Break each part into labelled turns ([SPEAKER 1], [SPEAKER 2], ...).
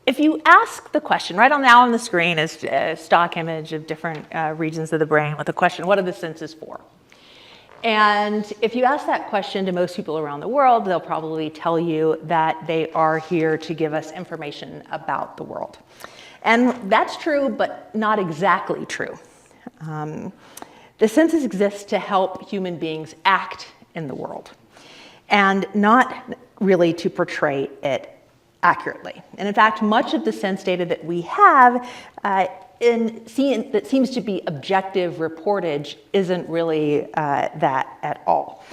[SPEAKER 1] if you ask the question, right now on the screen is a stock image of different regions of the brain with the question, what are the senses for? And if you ask that question to most people around the world, they'll probably tell you that they are here to give us information about the world. And that's true, but not exactly true. The senses exist to help human beings act in the world, and not really to portray it accurately. And in fact, much of the sense data that we have that seems to be objective reportage isn't really that at all.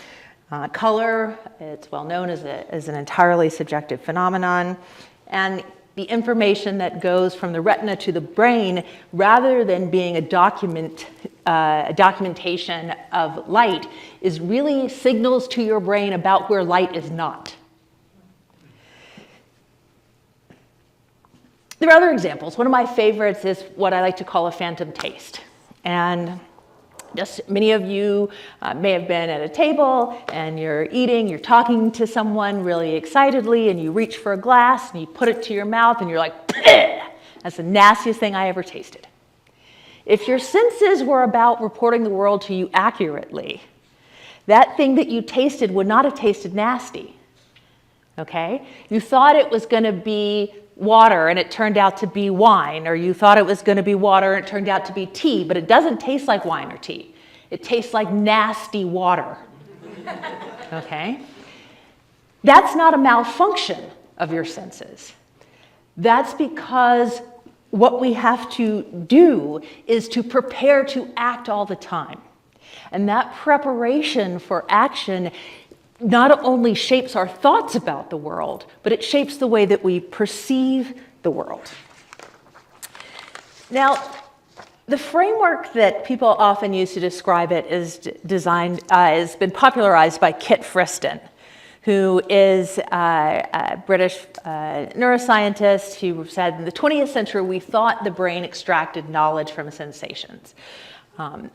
[SPEAKER 1] Color, it's well known as an entirely subjective phenomenon, and the information that goes from the retina to the brain, rather than being a documentation of light, is really signals to your brain about where light is not. There are other examples. One of my favorites is what I like to call a phantom taste. And just many of you may have been at a table and you're eating, you're talking to someone really excitedly, and you reach for a glass and you put it to your mouth and you're like, "Bleh! That's the nastiest thing I ever tasted." If your senses were about reporting the world to you accurately, that thing that you tasted would not have tasted nasty. Okay? You thought it was going to be water and it turned out to be wine, or you thought it was going to be water and it turned out to be tea, but it doesn't taste like wine or tea. It tastes like nasty water. Okay? That's not a malfunction of your senses. That's because what we have to do is to prepare to act all the time. And that preparation for action not only shapes our thoughts about the world, but it shapes the way that we perceive the world. Now, the framework that people often use to describe it is has been popularized by Kit Friston, who is a British neuroscientist who said in the 20th century, we thought the brain extracted knowledge from sensations.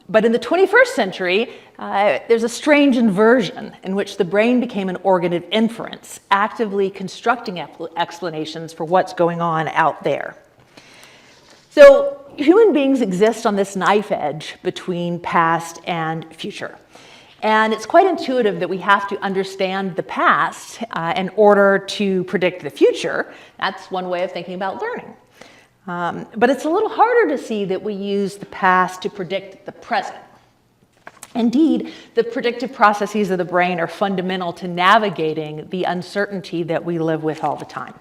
[SPEAKER 1] But in the 21st century, there's a strange inversion in which the brain became an organ of inference, actively constructing explanations for what's going on out there. So human beings exist on this knife edge between past and future. And it's quite intuitive that we have to understand the past in order to predict the future. That's one way of thinking about learning. But it's a little harder to see that we use the past to predict the present. Indeed, the predictive processes of the brain are fundamental to navigating the uncertainty that we live with all the time.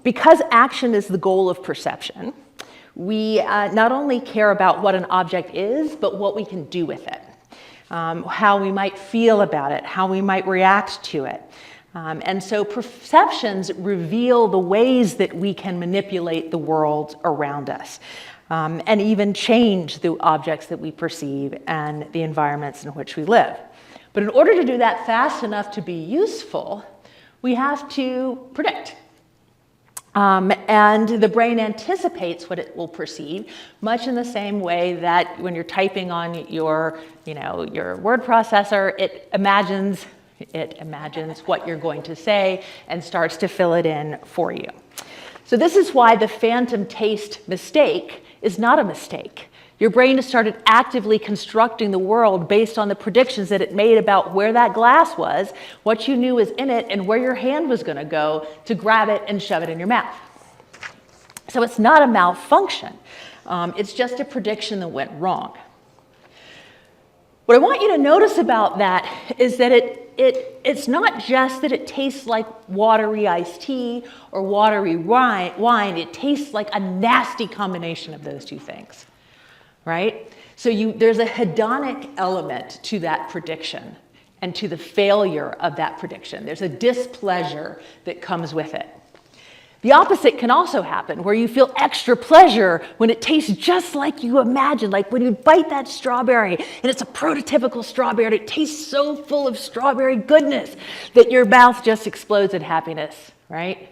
[SPEAKER 1] Because action is the goal of perception, we not only care about what an object is, but what we can do with it, how we might feel about it, how we might react to it. And so perceptions reveal the ways that we can manipulate the world around us, and even change the objects that we perceive and the environments in which we live. But in order to do that fast enough to be useful, we have to predict. And the brain anticipates what it will perceive, much in the same way that when you're typing on your word processor, it imagines what you're going to say and starts to fill it in for you. So this is why the phantom taste mistake is not a mistake. Your brain has started actively constructing the world based on the predictions that it made about where that glass was, what you knew was in it, and where your hand was going to go to grab it and shove it in your mouth. So it's not a malfunction. It's just a prediction that went wrong. What I want you to notice about that is that it's not just that it tastes like watery iced tea or watery wine. It tastes like a nasty combination of those two things, right? So there's a hedonic element to that prediction and to the failure of that prediction. There's a displeasure that comes with it. The opposite can also happen, where you feel extra pleasure when it tastes just like you imagined, like when you bite that strawberry and it's a prototypical strawberry and it tastes so full of strawberry goodness that your mouth just explodes in happiness, right?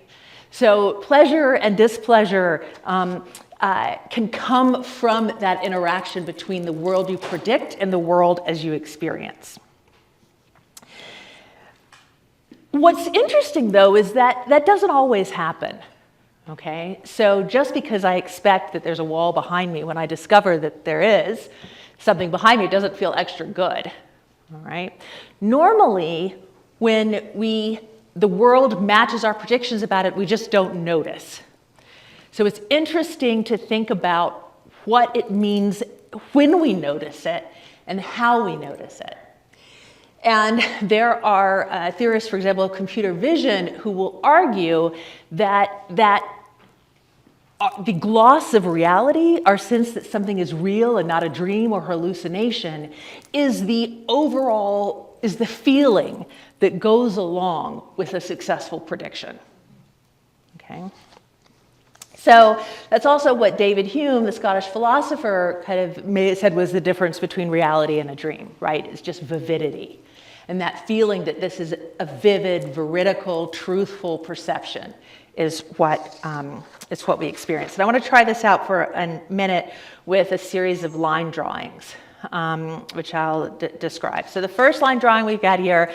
[SPEAKER 1] So pleasure and displeasure can come from that interaction between the world you predict and the world as you experience. What's interesting, though, is that that doesn't always happen, Okay, so just because I expect that there's a wall behind me, when I discover that there is something behind me, it doesn't feel extra good. All right. Normally, when the world matches our predictions about it, we just don't notice. So it's interesting to think about what it means when we notice it and how we notice it. And there are theorists, for example, of computer vision, who will argue that the gloss of reality, our sense that something is real and not a dream or hallucination, is the feeling that goes along with a successful prediction. Okay? So that's also what David Hume, the Scottish philosopher, kind of said was the difference between reality and a dream, right? It's just vividity. And that feeling that this is a vivid, veridical, truthful perception is what we experience. And I want to try this out for a minute with a series of line drawings, which I'll describe. So the first line drawing we've got here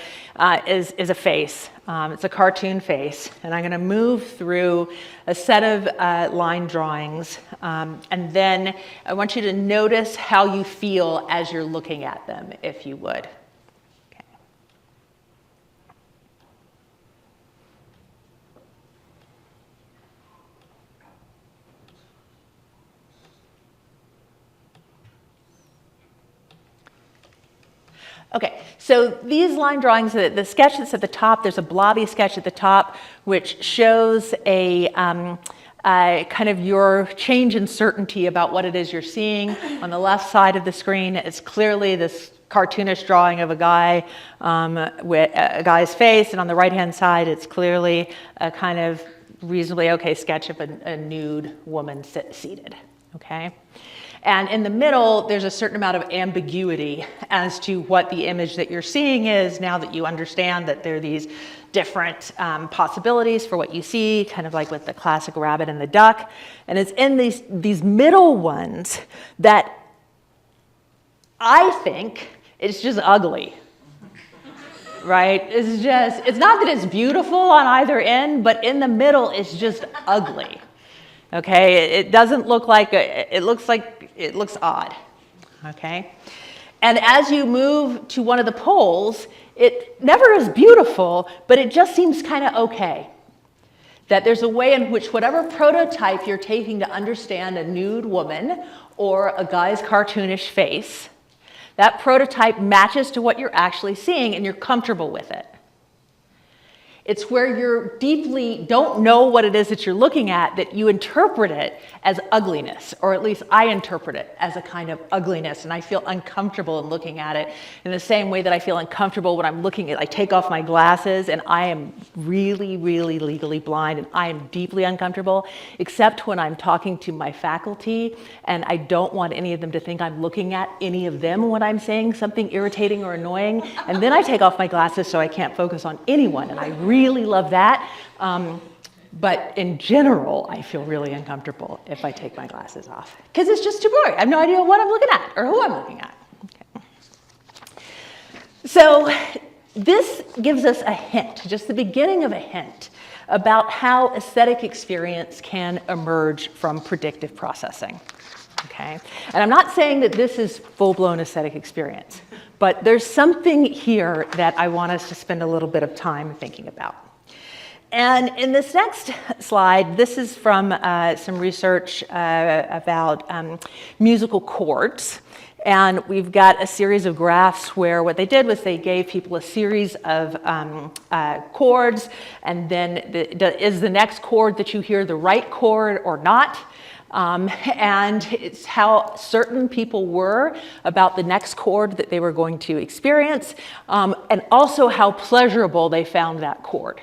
[SPEAKER 1] is a face. It's a cartoon face. And I'm going to move through a set of line drawings. And then I want you to notice how you feel as you're looking at them, if you would. Okay, so these line drawings, the sketch that's at the top, there's a blobby sketch at the top, which shows a kind of your change in certainty about what it is you're seeing. On the left side of the screen, it's clearly this cartoonish drawing of a guy with a guy's face, and on the right-hand side, it's clearly a kind of reasonably okay sketch of a nude woman seated, okay? And in the middle, there's a certain amount of ambiguity as to what the image that you're seeing is, now that you understand that there are these different possibilities for what you see, kind of like with the classic rabbit and the duck. And it's in these middle ones that I think it's just ugly, right? It's not that it's beautiful on either end, but in the middle, it's just ugly. Okay, it doesn't look like, it looks odd, okay? And as you move to one of the poles, it never is beautiful, but it just seems kind of okay. That there's a way in which whatever prototype you're taking to understand a nude woman or a guy's cartoonish face, that prototype matches to what you're actually seeing and you're comfortable with it. It's where you're deeply don't know what it is that you're looking at, that you interpret it as ugliness, or at least I interpret it as a kind of ugliness, and I feel uncomfortable in looking at it in the same way that I feel uncomfortable when I'm looking at, I take off my glasses and I am really, really legally blind and I am deeply uncomfortable, except when I'm talking to my faculty and I don't want any of them to think I'm looking at any of them when I'm saying something irritating or annoying, and then I take off my glasses so I can't focus on anyone, and I really love that. But in general, I feel really uncomfortable if I take my glasses off because it's just too blurry. I have no idea what I'm looking at or who I'm looking at. Okay. So this gives us a hint, just the beginning of a hint about how aesthetic experience can emerge from predictive processing. Okay. And I'm not saying that this is full-blown aesthetic experience, but there's something here that I want us to spend a little bit of time thinking about. And in this next slide, this is from some research about musical chords. And we've got a series of graphs where what they did was they gave people a series of chords, and then is the next chord that you hear the right chord or not? And it's how certain people were about the next chord that they were going to experience, and also how pleasurable they found that chord.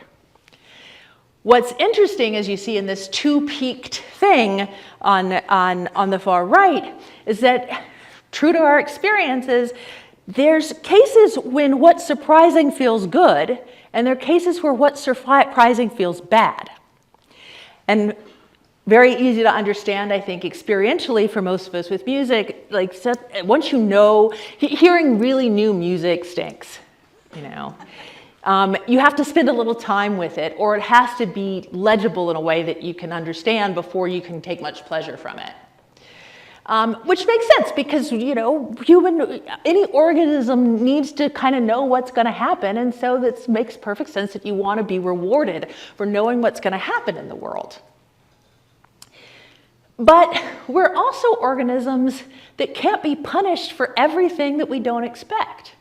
[SPEAKER 1] What's interesting, as you see in this two-peaked thing on the far right, is that true to our experiences, there's cases when what's surprising feels good, and there are cases where what's surprising feels bad. And very easy to understand, I think, experientially for most of us with music. Like, once you know, hearing really new music stinks, you know. You have to spend a little time with it, or it has to be legible in a way that you can understand before you can take much pleasure from it. Which makes sense because, any organism needs to kind of know what's going to happen, and so that makes perfect sense that you want to be rewarded for knowing what's going to happen in the world. But we're also organisms that can't be punished for everything that we don't expect.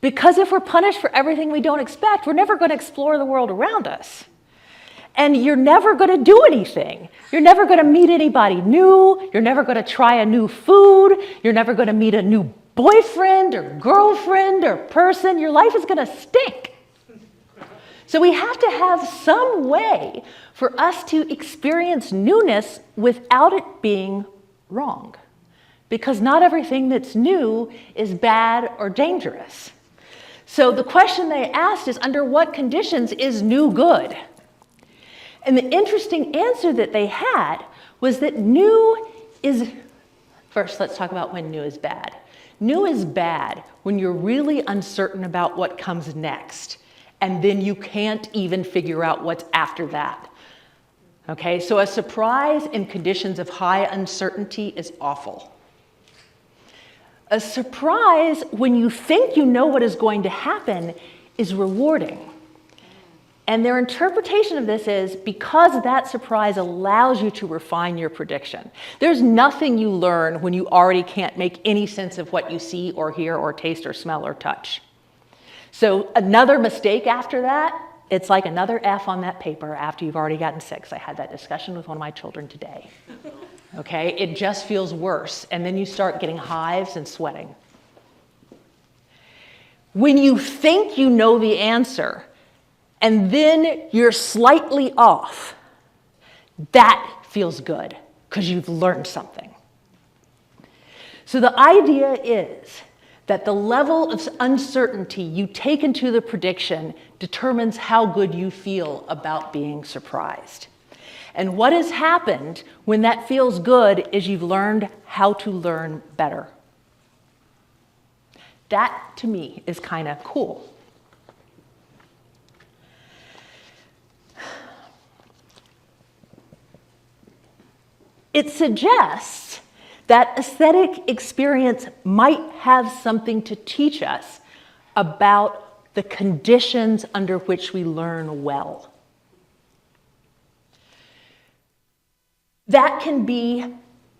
[SPEAKER 1] Because if we're punished for everything we don't expect, we're never going to explore the world around us. And you're never going to do anything. You're never going to meet anybody new. You're never going to try a new food. You're never going to meet a new boyfriend or girlfriend or person. Your life is going to stink. So we have to have some way for us to experience newness without it being wrong. Because not everything that's new is bad or dangerous. So the question they asked is, under what conditions is new good? And the interesting answer that they had was that new is, first let's talk about when new is bad. New is bad when you're really uncertain about what comes next, and then you can't even figure out what's after that. Okay, so a surprise in conditions of high uncertainty is awful. A surprise when you think you know what is going to happen is rewarding. And their interpretation of this is because that surprise allows you to refine your prediction. There's nothing you learn when you already can't make any sense of what you see or hear or taste or smell or touch. So another mistake after that, it's like another F on that paper after you've already gotten 6. I had that discussion with one of my children today. Okay, it just feels worse, and then you start getting hives and sweating. When you think you know the answer, and then you're slightly off, that feels good, because you've learned something. So the idea is that the level of uncertainty you take into the prediction determines how good you feel about being surprised. And what has happened when that feels good is you've learned how to learn better. That, to me, is kind of cool. It suggests that aesthetic experience might have something to teach us about the conditions under which we learn well. That can be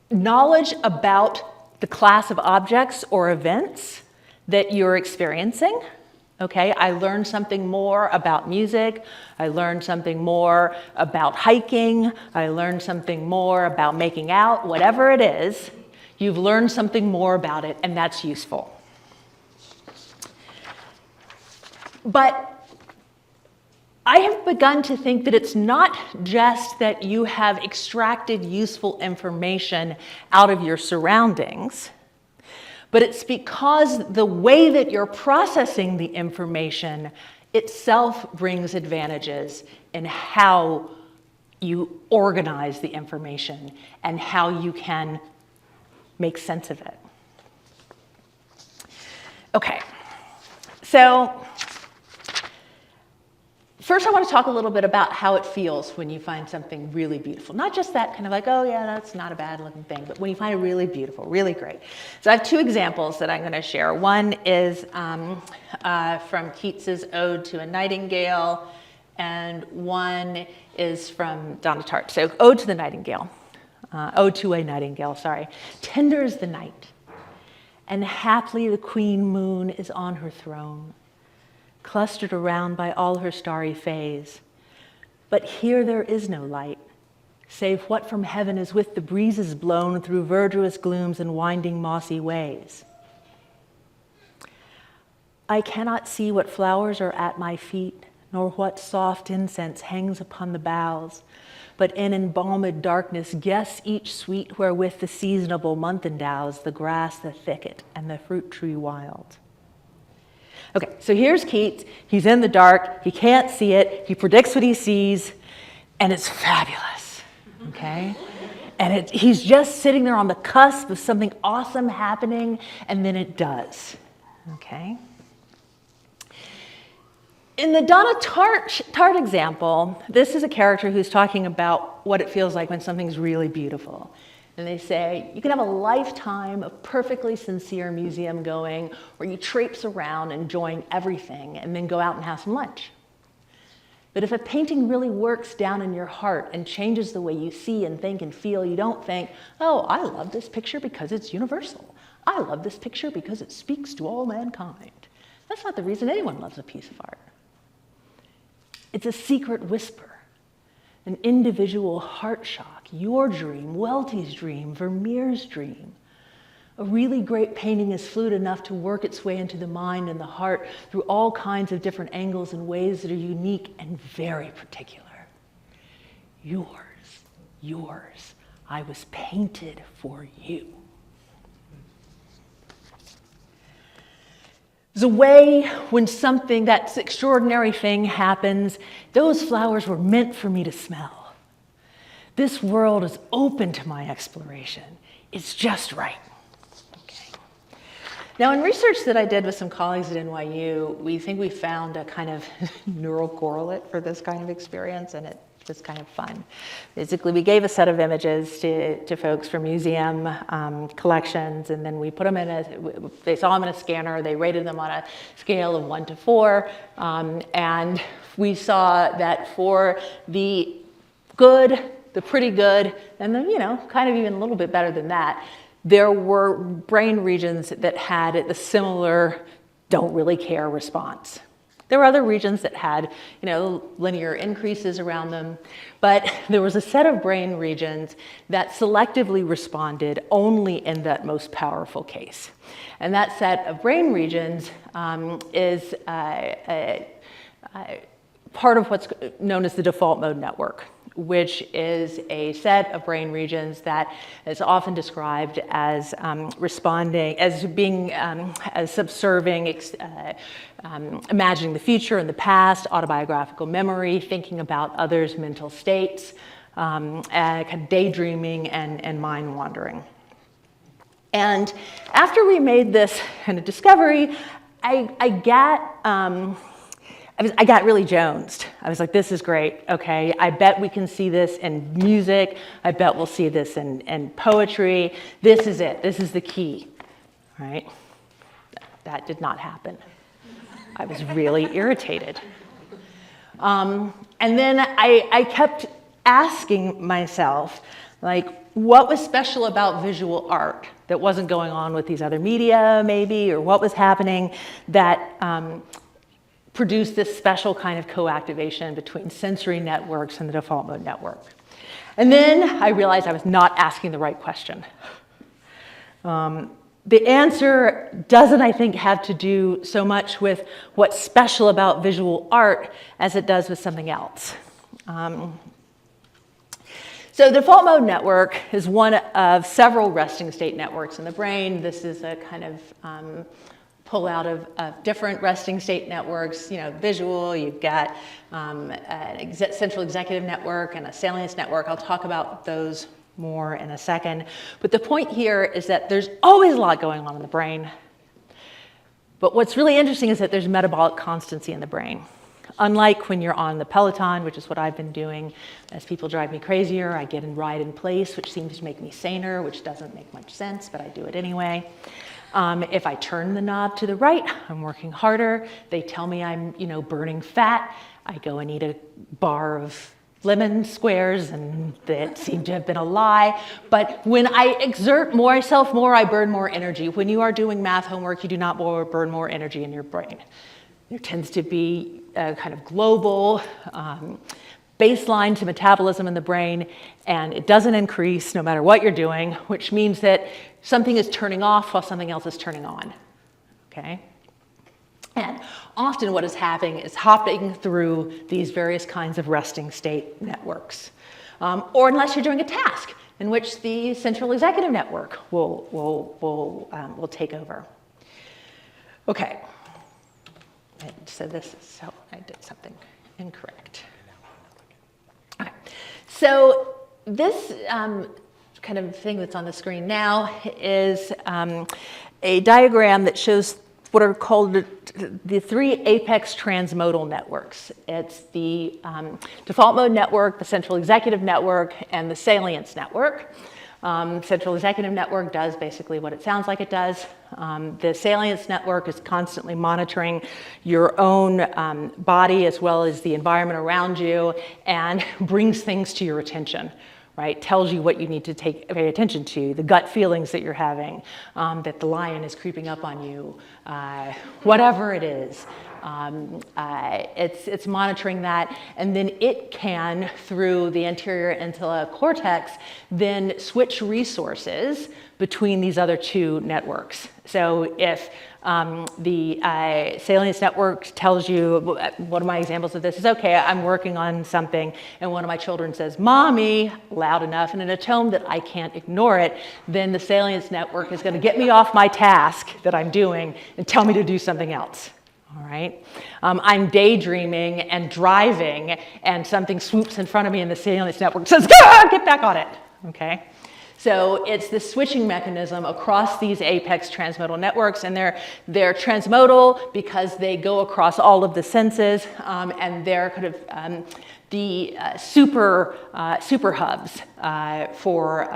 [SPEAKER 1] knowledge about the class of objects or events that you're experiencing. Okay, I learned something more about music. I learned something more about hiking. I learned something more about making out, whatever it is. You've learned something more about it, and that's useful. But I have begun to think that it's not just that you have extracted useful information out of your surroundings, but it's because the way that you're processing the information itself brings advantages in how you organize the information and how you can make sense of it. Okay, so first, I want to talk a little bit about how it feels when you find something really beautiful. Not just that kind of like, oh yeah, that's not a bad looking thing, but when you find it really beautiful, really great. So I have 2 examples that I'm going to share. One is from Keats's Ode to a Nightingale, and one is from Donna Tartt. So Ode to the Nightingale, Ode to a Nightingale, sorry. Tender is the night, and haply the queen moon is on her throne, clustered around by all her starry fays. But here there is no light, save what from heaven is with the breezes blown through verdurous glooms and winding mossy ways. I cannot see what flowers are at my feet, nor what soft incense hangs upon the boughs, but in embalmed darkness guess each sweet wherewith the seasonable month endows the grass, the thicket, and the fruit tree wild. Okay, so here's Keats. He's in the dark. He can't see it. He predicts what he sees, and it's fabulous, okay? And he's just sitting there on the cusp of something awesome happening, and then it does, okay? In the Donna Tartt example, this is a character who's talking about what it feels like when something's really beautiful. And they say, you can have a lifetime of perfectly sincere museum going where you traipse around enjoying everything and then go out and have some lunch. But if a painting really works down in your heart and changes the way you see and think and feel, you don't think, oh, I love this picture because it's universal. I love this picture because it speaks to all mankind. That's not the reason anyone loves a piece of art. It's a secret whisper, an individual heart shock, your dream, Welty's dream, Vermeer's dream. A really great painting is fluid enough to work its way into the mind and the heart through all kinds of different angles and ways that are unique and very particular. Yours, I was painted for you. There's a way when something, that extraordinary thing happens, those flowers were meant for me to smell. This world is open to my exploration. It's just right. Okay. Now, in research that I did with some colleagues at NYU, we think we found a kind of neural correlate for this kind of experience, and it was kind of fun. Basically, we gave a set of images to folks from museum collections, and then we put them they saw them in a scanner, they rated them on a scale of 1 to 4, and we saw that for the good, the pretty good, and then, kind of even a little bit better than that, there were brain regions that had a similar don't really care response. There were other regions that had, linear increases around them, but there was a set of brain regions that selectively responded only in that most powerful case. And that set of brain regions is part of what's known as the default mode network, which is a set of brain regions that is often described as responding, as being, as subserving, imagining the future and the past, autobiographical memory, thinking about others' mental states, kind of daydreaming and mind wandering. And after we made this kind of discovery, I got really jonesed. I was like, this is great, okay? I bet we can see this in music. I bet we'll see this in poetry. This is it. This is the key, right? That did not happen. I was really irritated. And then I kept asking myself, what was special about visual art that wasn't going on with these other media, maybe, or what was happening that produced this special kind of co-activation between sensory networks and the default mode network. And then I realized I was not asking the right question. The answer doesn't, I think, have to do so much with what's special about visual art as it does with something else. So the default mode network is one of several resting state networks in the brain. This is a kind of pull out of different resting state networks. Visual, you've got an central executive network and a salience network. I'll talk about those more in a second. But the point here is that there's always a lot going on in the brain. But what's really interesting is that there's metabolic constancy in the brain. Unlike when you're on the Peloton, which is what I've been doing, as people drive me crazier, I get in ride in place, which seems to make me saner, which doesn't make much sense, but I do it anyway. If I turn the knob to the right, I'm working harder. They tell me I'm, burning fat. I go and eat a bar of lemon squares, and that seemed to have been a lie. But when I exert myself more, I burn more energy. When you are doing math homework, you do not burn more energy in your brain. There tends to be a kind of global baseline to metabolism in the brain, and it doesn't increase no matter what you're doing, which means that something is turning off while something else is turning on, okay? And often what is happening is hopping through these various kinds of resting state networks. Or unless you're doing a task in which the central executive network will take over. Okay, so I did something incorrect. Okay, so this kind of thing that's on the screen now is a diagram that shows what are called the three apex transmodal networks. It's the default mode network, the central executive network, and the salience network. Central executive network does basically what it sounds like it does. The salience network is constantly monitoring your own body as well as the environment around you and brings things to your attention. Right, tells you what you need to pay attention to, the gut feelings that you're having, that the lion is creeping up on you, whatever it is. It's monitoring that, and then it can, through the anterior insular cortex, then switch resources between these other two networks. So if the salience network tells you, one of my examples of this is, okay, I'm working on something, and one of my children says, "Mommy," loud enough and in a tone that I can't ignore it, then the salience network is going to get me off my task that I'm doing and tell me to do something else. All right. I'm daydreaming and driving, and something swoops in front of me, and the salience network says, "Get back on it." Okay. So it's the switching mechanism across these apex transmodal networks, and they're transmodal because they go across all of the senses, and they're kind of the super hubs for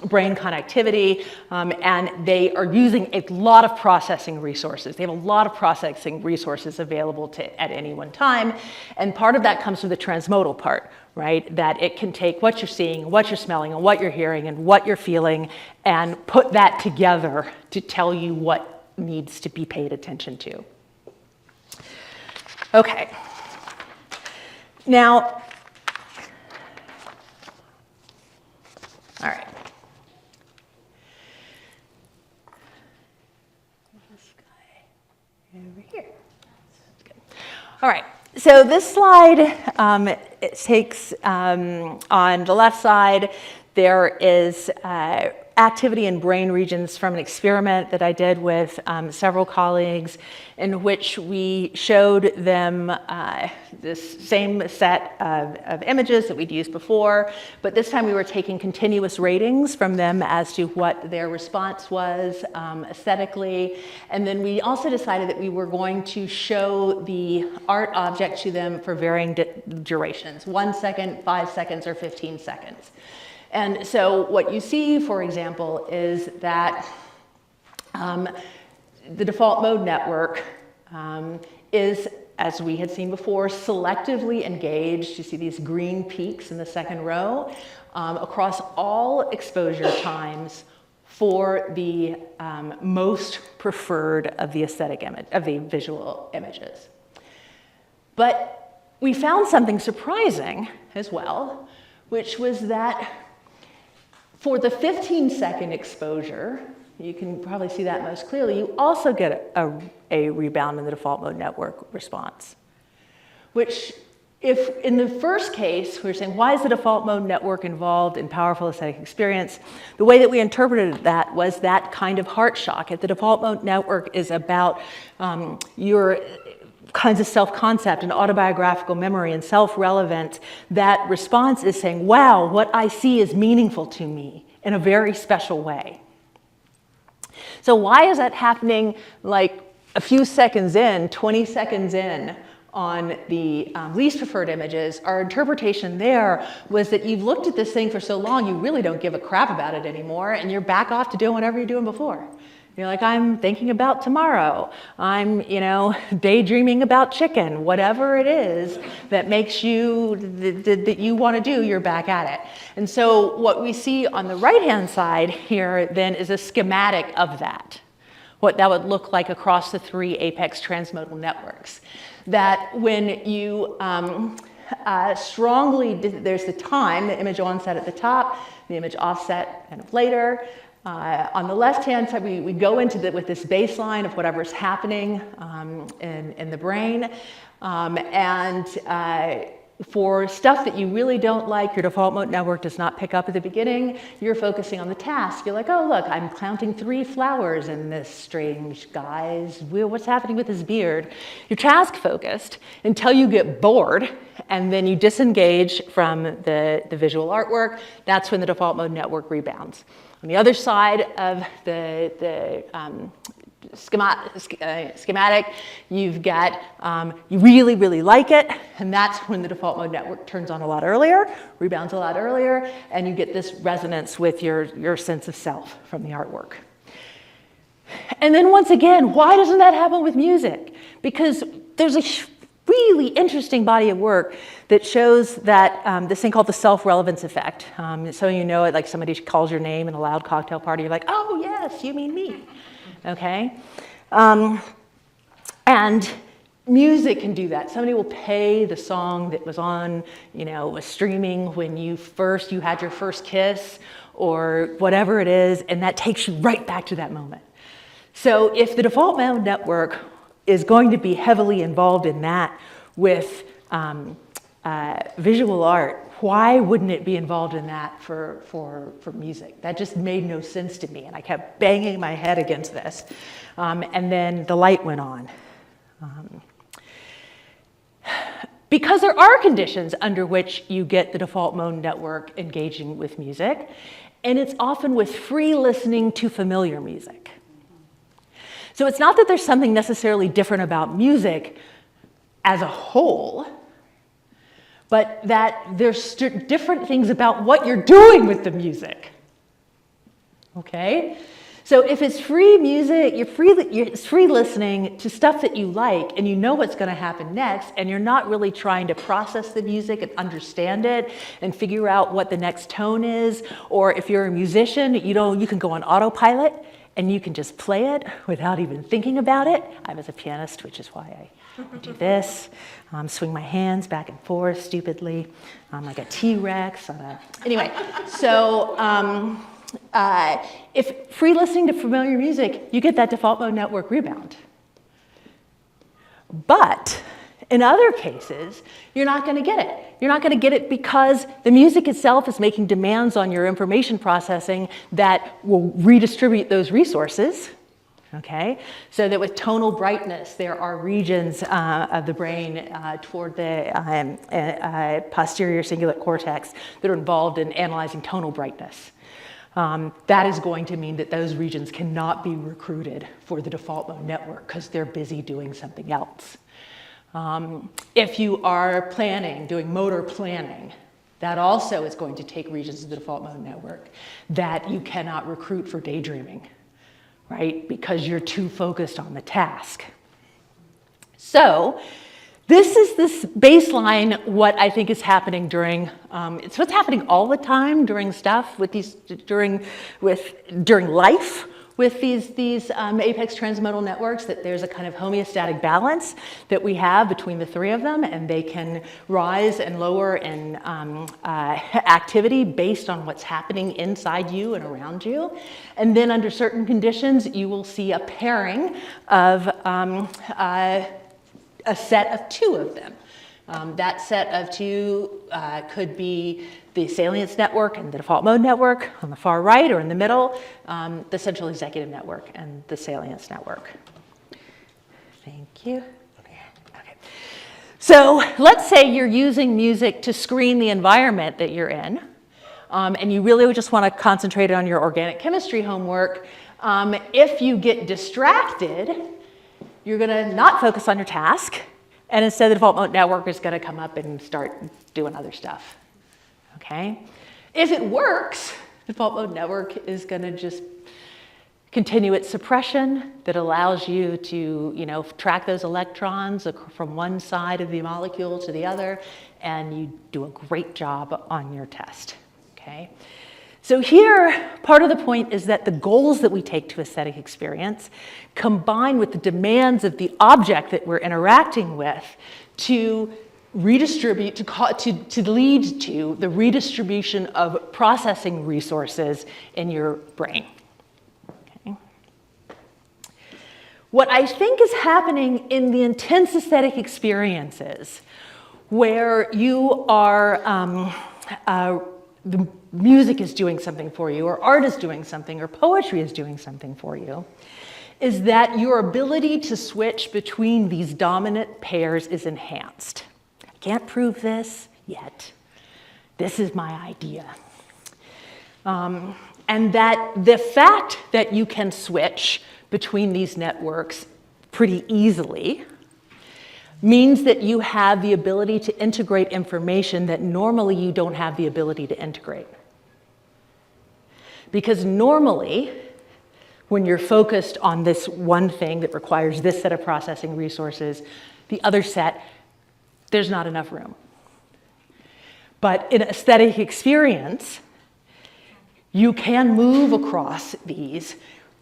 [SPEAKER 1] brain connectivity, and they are using a lot of processing resources. They have a lot of processing resources available at any one time, and part of that comes from the transmodal part. Right, that it can take what you're seeing, what you're smelling, and what you're hearing, and what you're feeling, and put that together to tell you what needs to be paid attention to. Okay. Now, all right. This guy over here. That's good. All right. So this slide, it takes, on the left side, there is activity in brain regions from an experiment that I did with several colleagues, in which we showed them this same set of images that we'd used before, but this time we were taking continuous ratings from them as to what their response was aesthetically. And then we also decided that we were going to show the art object to them for varying durations, 1 second, 5 seconds, or 15 seconds. And so what you see, for example, is that the default mode network is, as we had seen before, selectively engaged. You see these green peaks in the second row across all exposure times for the most preferred of the aesthetic image, of the visual images. But we found something surprising as well, which was that for the 15-second exposure, you can probably see that most clearly, you also get a rebound in the default mode network response. Which, if in the first case, we were saying, why is the default mode network involved in powerful aesthetic experience? The way that we interpreted that was that kind of heart shock. If the default mode network is about your kinds of self-concept and autobiographical memory and self-relevance, that response is saying, wow, what I see is meaningful to me in a very special way. So why is that happening like a few seconds in, 20 seconds in on the least preferred images? Our interpretation there was that you've looked at this thing for so long, you really don't give a crap about it anymore, and you're back off to doing whatever you're doing before. You're like, I'm thinking about tomorrow. I'm, daydreaming about chicken. Whatever it is that makes you, that you want to do, you're back at it. And so what we see on the right-hand side here then is a schematic of that, what that would look like across the three apex transmodal networks. That when you there's the time, the image onset at the top, the image offset kind of later. On the left-hand side, we go into with this baseline of whatever's happening in the brain. For stuff that you really don't like, your default mode network does not pick up at the beginning, you're focusing on the task. You're like, oh, look, I'm counting 3 flowers in this strange guy's, what's happening with his beard? You're task focused until you get bored, and then you disengage from the visual artwork. That's when the default mode network rebounds. On the other side of the schematic, you've got, you really, really like it, and that's when the default mode network turns on a lot earlier, rebounds a lot earlier, and you get this resonance with your sense of self from the artwork. And then once again, why doesn't that happen with music? Because there's a really interesting body of work that shows that this thing called the self-relevance effect. So you know it, like somebody calls your name in a loud cocktail party, you're like, oh yes, you mean me, okay? And music can do that. Somebody will play the song that was on, was streaming when you had your first kiss or whatever it is, and that takes you right back to that moment. So if the default mode network is going to be heavily involved in that with visual art, why wouldn't it be involved in that for music? That just made no sense to me, and I kept banging my head against this. And then the light went on. Because there are conditions under which you get the default mode network engaging with music, and it's often with free listening to familiar music. So it's not that there's something necessarily different about music as a whole, but that there's different things about what you're doing with the music, okay? So if it's free music, it's free listening to stuff that you like, and you know what's gonna happen next, and you're not really trying to process the music and understand it and figure out what the next tone is, or if you're a musician, you can go on autopilot, and you can just play it without even thinking about it. I was a pianist, which is why I do this. Swing my hands back and forth stupidly, like a T-Rex. Anyway, so if free listening to familiar music, you get that default mode network rebound. But in other cases, you're not going to get it. You're not going to get it because the music itself is making demands on your information processing that will redistribute those resources, okay? So that with tonal brightness, there are regions of the brain toward the posterior cingulate cortex that are involved in analyzing tonal brightness. That is going to mean that those regions cannot be recruited for the default mode network because they're busy doing something else. If you are doing motor planning, that also is going to take regions of the default mode network that you cannot recruit for daydreaming, right? Because you're too focused on the task. So this is this baseline, what I think is happening during, it's what's happening all the time during stuff with during life. With these apex transmodal networks, that there's a kind of homeostatic balance that we have between the three of them, and they can rise and lower in activity based on what's happening inside you and around you. And then under certain conditions, you will see a pairing of a set of two of them. That set of two could be the salience network and the default mode network on the far right, or in the middle, the central executive network and the salience network. Thank you. Okay. So let's say you're using music to screen the environment that you're in, and you really just want to concentrate on your organic chemistry homework. If you get distracted, you're going to not focus on your task, and instead the default mode network is going to come up and start doing other stuff. Okay? If it works, the default mode network is going to just continue its suppression that allows you to, track those electrons from one side of the molecule to the other, and you do a great job on your test. Okay? So here, part of the point is that the goals that we take to aesthetic experience combine with the demands of the object that we're interacting with to redistribute, to lead to the redistribution of processing resources in your brain. Okay. What I think is happening in the intense aesthetic experiences where you are, the music is doing something for you, or art is doing something, or poetry is doing something for you, is that your ability to switch between these dominant pairs is enhanced. I can't prove this yet. This is my idea. And that the fact that you can switch between these networks pretty easily means that you have the ability to integrate information that normally you don't have the ability to integrate. Because normally, when you're focused on this one thing that requires this set of processing resources, the other set, there's not enough room. But in aesthetic experience, you can move across these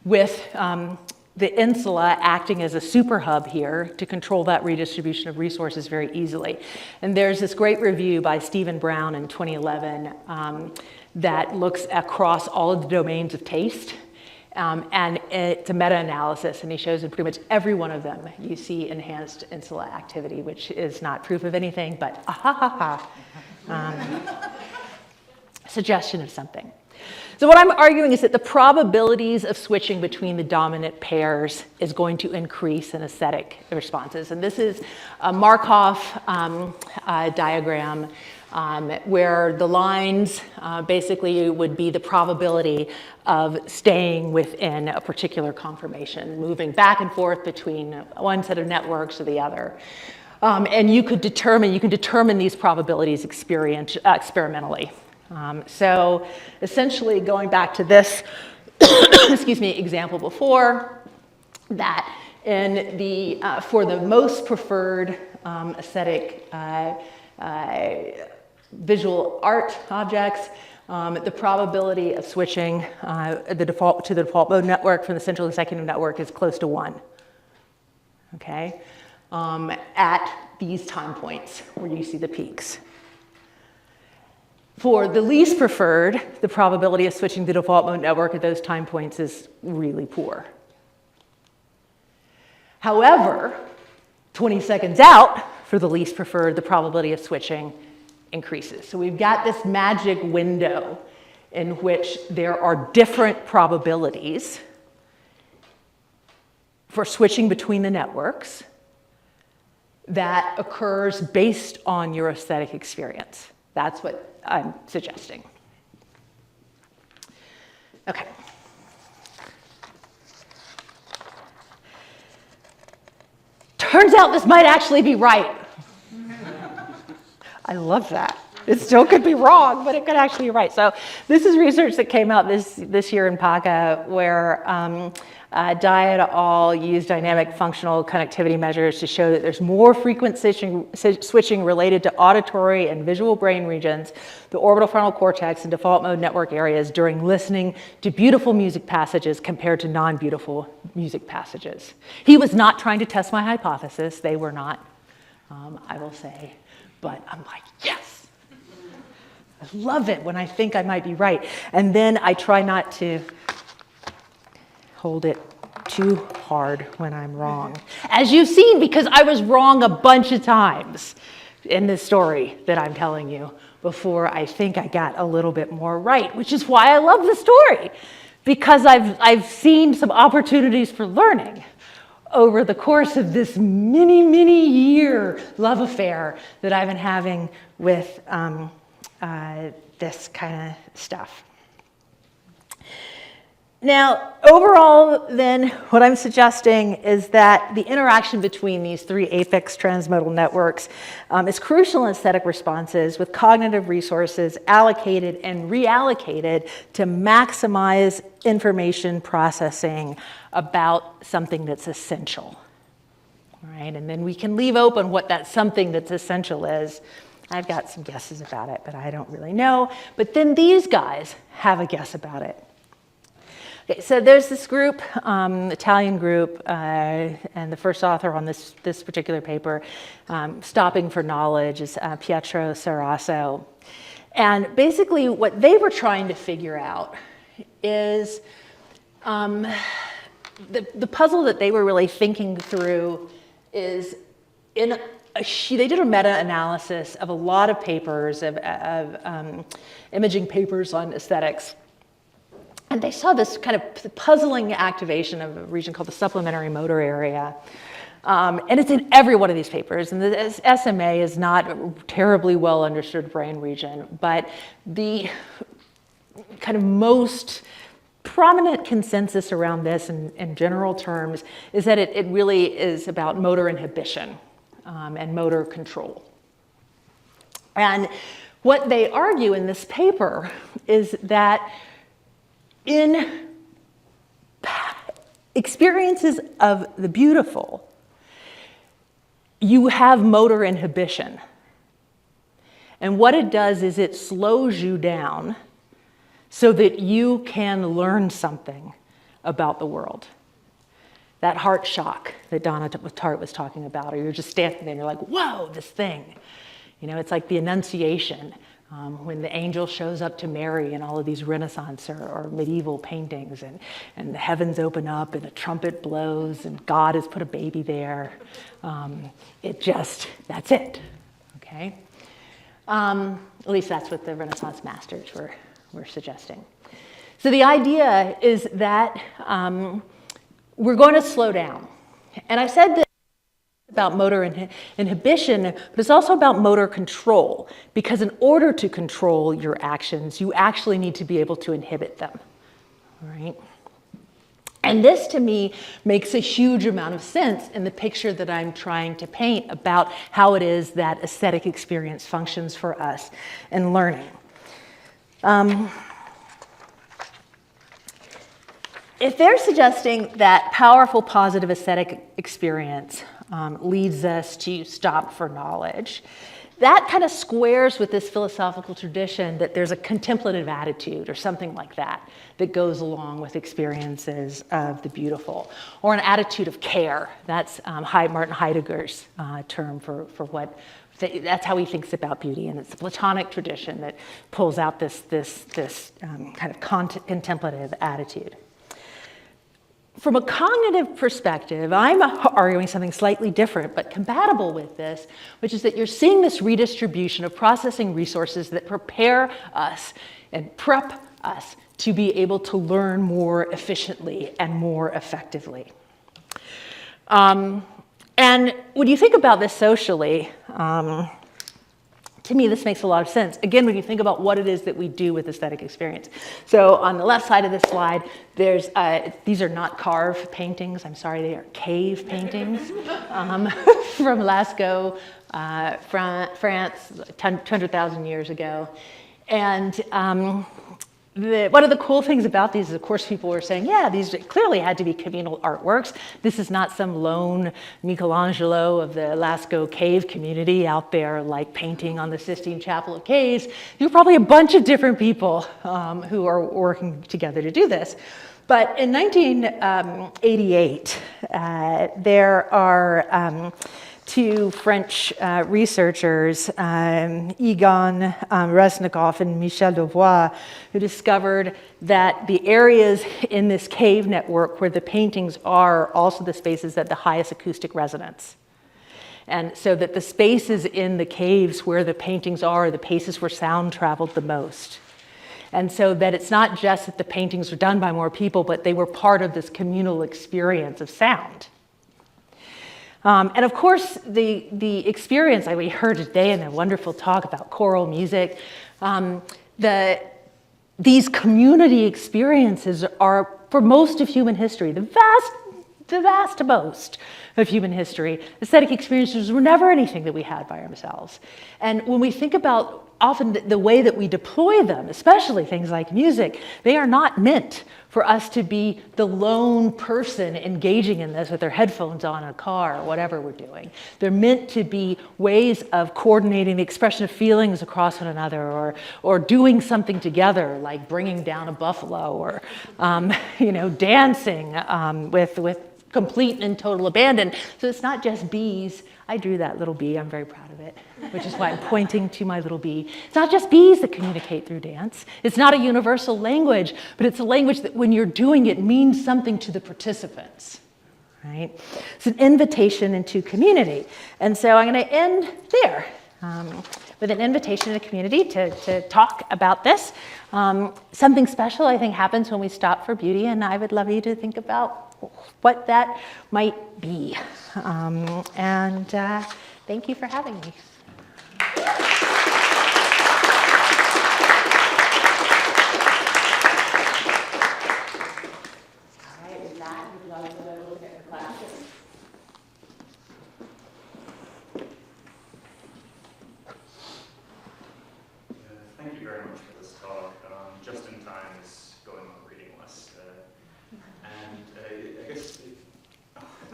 [SPEAKER 1] with the insula acting as a super hub here to control that redistribution of resources very easily. And there's this great review by Stephen Brown in 2011 that looks across all of the domains of taste. And it's a meta-analysis, and he shows in pretty much every one of them you see enhanced insula activity, which is not proof of anything, but suggestion of something. So what I'm arguing is that the probabilities of switching between the dominant pairs is going to increase in aesthetic responses. And this is a Markov diagram where the lines basically would be the probability of staying within a particular conformation, moving back and forth between one set of networks or the other. And you can determine these probabilities experimentally. So essentially going back to this, excuse me, example before, that in the, for the most preferred aesthetic visual art objects, the probability of switching to the default mode network from the central executive network is close to 1, okay, at these time points where you see the peaks. For the least preferred, the probability of switching to the default mode network at those time points is really poor. However, 20 seconds out, for the least preferred, the probability of switching increases. So we've got this magic window in which there are different probabilities for switching between the networks that occurs based on your aesthetic experience. That's what I'm suggesting. Okay. Turns out this might actually be right. I love that. It still could be wrong, but it could actually be right. So this is research that came out this year in PACA, where Dai et al. Used dynamic functional connectivity measures to show that there's more frequent switching related to auditory and visual brain regions, the orbital frontal cortex and default mode network areas during listening to beautiful music passages compared to non-beautiful music passages. He was not trying to test my hypothesis. They were not, I will say. But I'm like, yes. I love it when I think I might be right. And then I try not to hold it too hard when I'm wrong. As you've seen, because I was wrong a bunch of times in this story that I'm telling you before I think I got a little bit more right, which is why I love the story, because I've seen some opportunities for learning over the course of this many year love affair that I've been having with this kind of stuff. Now, overall, then, what I'm suggesting is that the interaction between these three affix transmodal networks is crucial in aesthetic responses, with cognitive resources allocated and reallocated to maximize information processing about something that's essential. All right, and then we can leave open what that something that's essential is. I've got some guesses about it, but I don't really know. But then these guys have a guess about it. Okay, so there's this group, Italian group, and the first author on this particular paper, Stopping for Knowledge, is Pietro Sarasso. And basically what they were trying to figure out is the puzzle that they were really thinking through is they did a meta-analysis of a lot of papers, of imaging papers on aesthetics. And they saw this kind of puzzling activation of a region called the supplementary motor area. And it's in every one of these papers. And the SMA is not a terribly well understood brain region, but the kind of most prominent consensus around this in general terms is that it really is about motor inhibition and motor control. And what they argue in this paper is that in experiences of the beautiful, you have motor inhibition. And what it does is it slows you down so that you can learn something about the world. That heart shock that Donna Tartt was talking about, or you're just standing there and you're like, whoa, this thing. You know, it's like the Annunciation, when the angel shows up to Mary in all of these Renaissance or medieval paintings, and the heavens open up and a trumpet blows and God has put a baby there. That's it, okay? At least that's what the Renaissance masters were suggesting. So the idea is that we're going to slow down. And I said that about motor inhibition, but it's also about motor control, because in order to control your actions, you actually need to be able to inhibit them, all right? And this, to me, makes a huge amount of sense in the picture that I'm trying to paint about how it is that aesthetic experience functions for us in learning. If they're suggesting that powerful positive aesthetic experience leads us to stop for knowledge, that kind of squares with this philosophical tradition that there's a contemplative attitude or something like that that goes along with experiences of the beautiful, or an attitude of care. That's Martin Heidegger's term for what, that's how he thinks about beauty, and it's the Platonic tradition that pulls out this kind of contemplative attitude. From a cognitive perspective, I'm arguing something slightly different, but compatible with this, which is that you're seeing this redistribution of processing resources that prepare us and prep us to be able to learn more efficiently and more effectively. And when you think about this socially, to me, this makes a lot of sense. Again, when you think about what it is that we do with aesthetic experience. So on the left side of this slide, there's these are not carved paintings. I'm sorry, they are cave paintings from Lascaux, France, 200,000 years ago. And one of the cool things about these is, of course, people were saying, yeah, these clearly had to be communal artworks. This is not some lone Michelangelo of the Lascaux cave community out there, like painting on the Sistine Chapel of Caves. There were probably a bunch of different people who are working together to do this. But in 1988, there are two French researchers, Egon Resnikoff and Michel Devois, who discovered that the areas in this cave network where the paintings are also the spaces at the highest acoustic resonance. And so that the spaces in the caves where the paintings are the places where sound traveled the most. And so that it's not just that the paintings were done by more people, but they were part of this communal experience of sound. And of course, the experience that we heard today in a wonderful talk about choral music, these community experiences are, for most of human history, the vast most of human history, aesthetic experiences were never anything that we had by ourselves. And when we think about often the way that we deploy them, especially things like music, they are not meant for us to be the lone person engaging in this with their headphones on in a car or whatever we're doing. They're meant to be ways of coordinating the expression of feelings across one another, or doing something together, like bringing down a buffalo, or dancing with complete and total abandon. So it's not just bees. I drew that little bee, I'm very proud of it, which is why I'm pointing to my little bee. It's not just bees that communicate through dance. It's not a universal language, but it's a language that when you're doing it means something to the participants, right? It's an invitation into community. And so I'm gonna end there with an invitation to the community to talk about this. Something special I think happens when we stop for beauty, and I would love you to think about what that might be. Thank you for having me.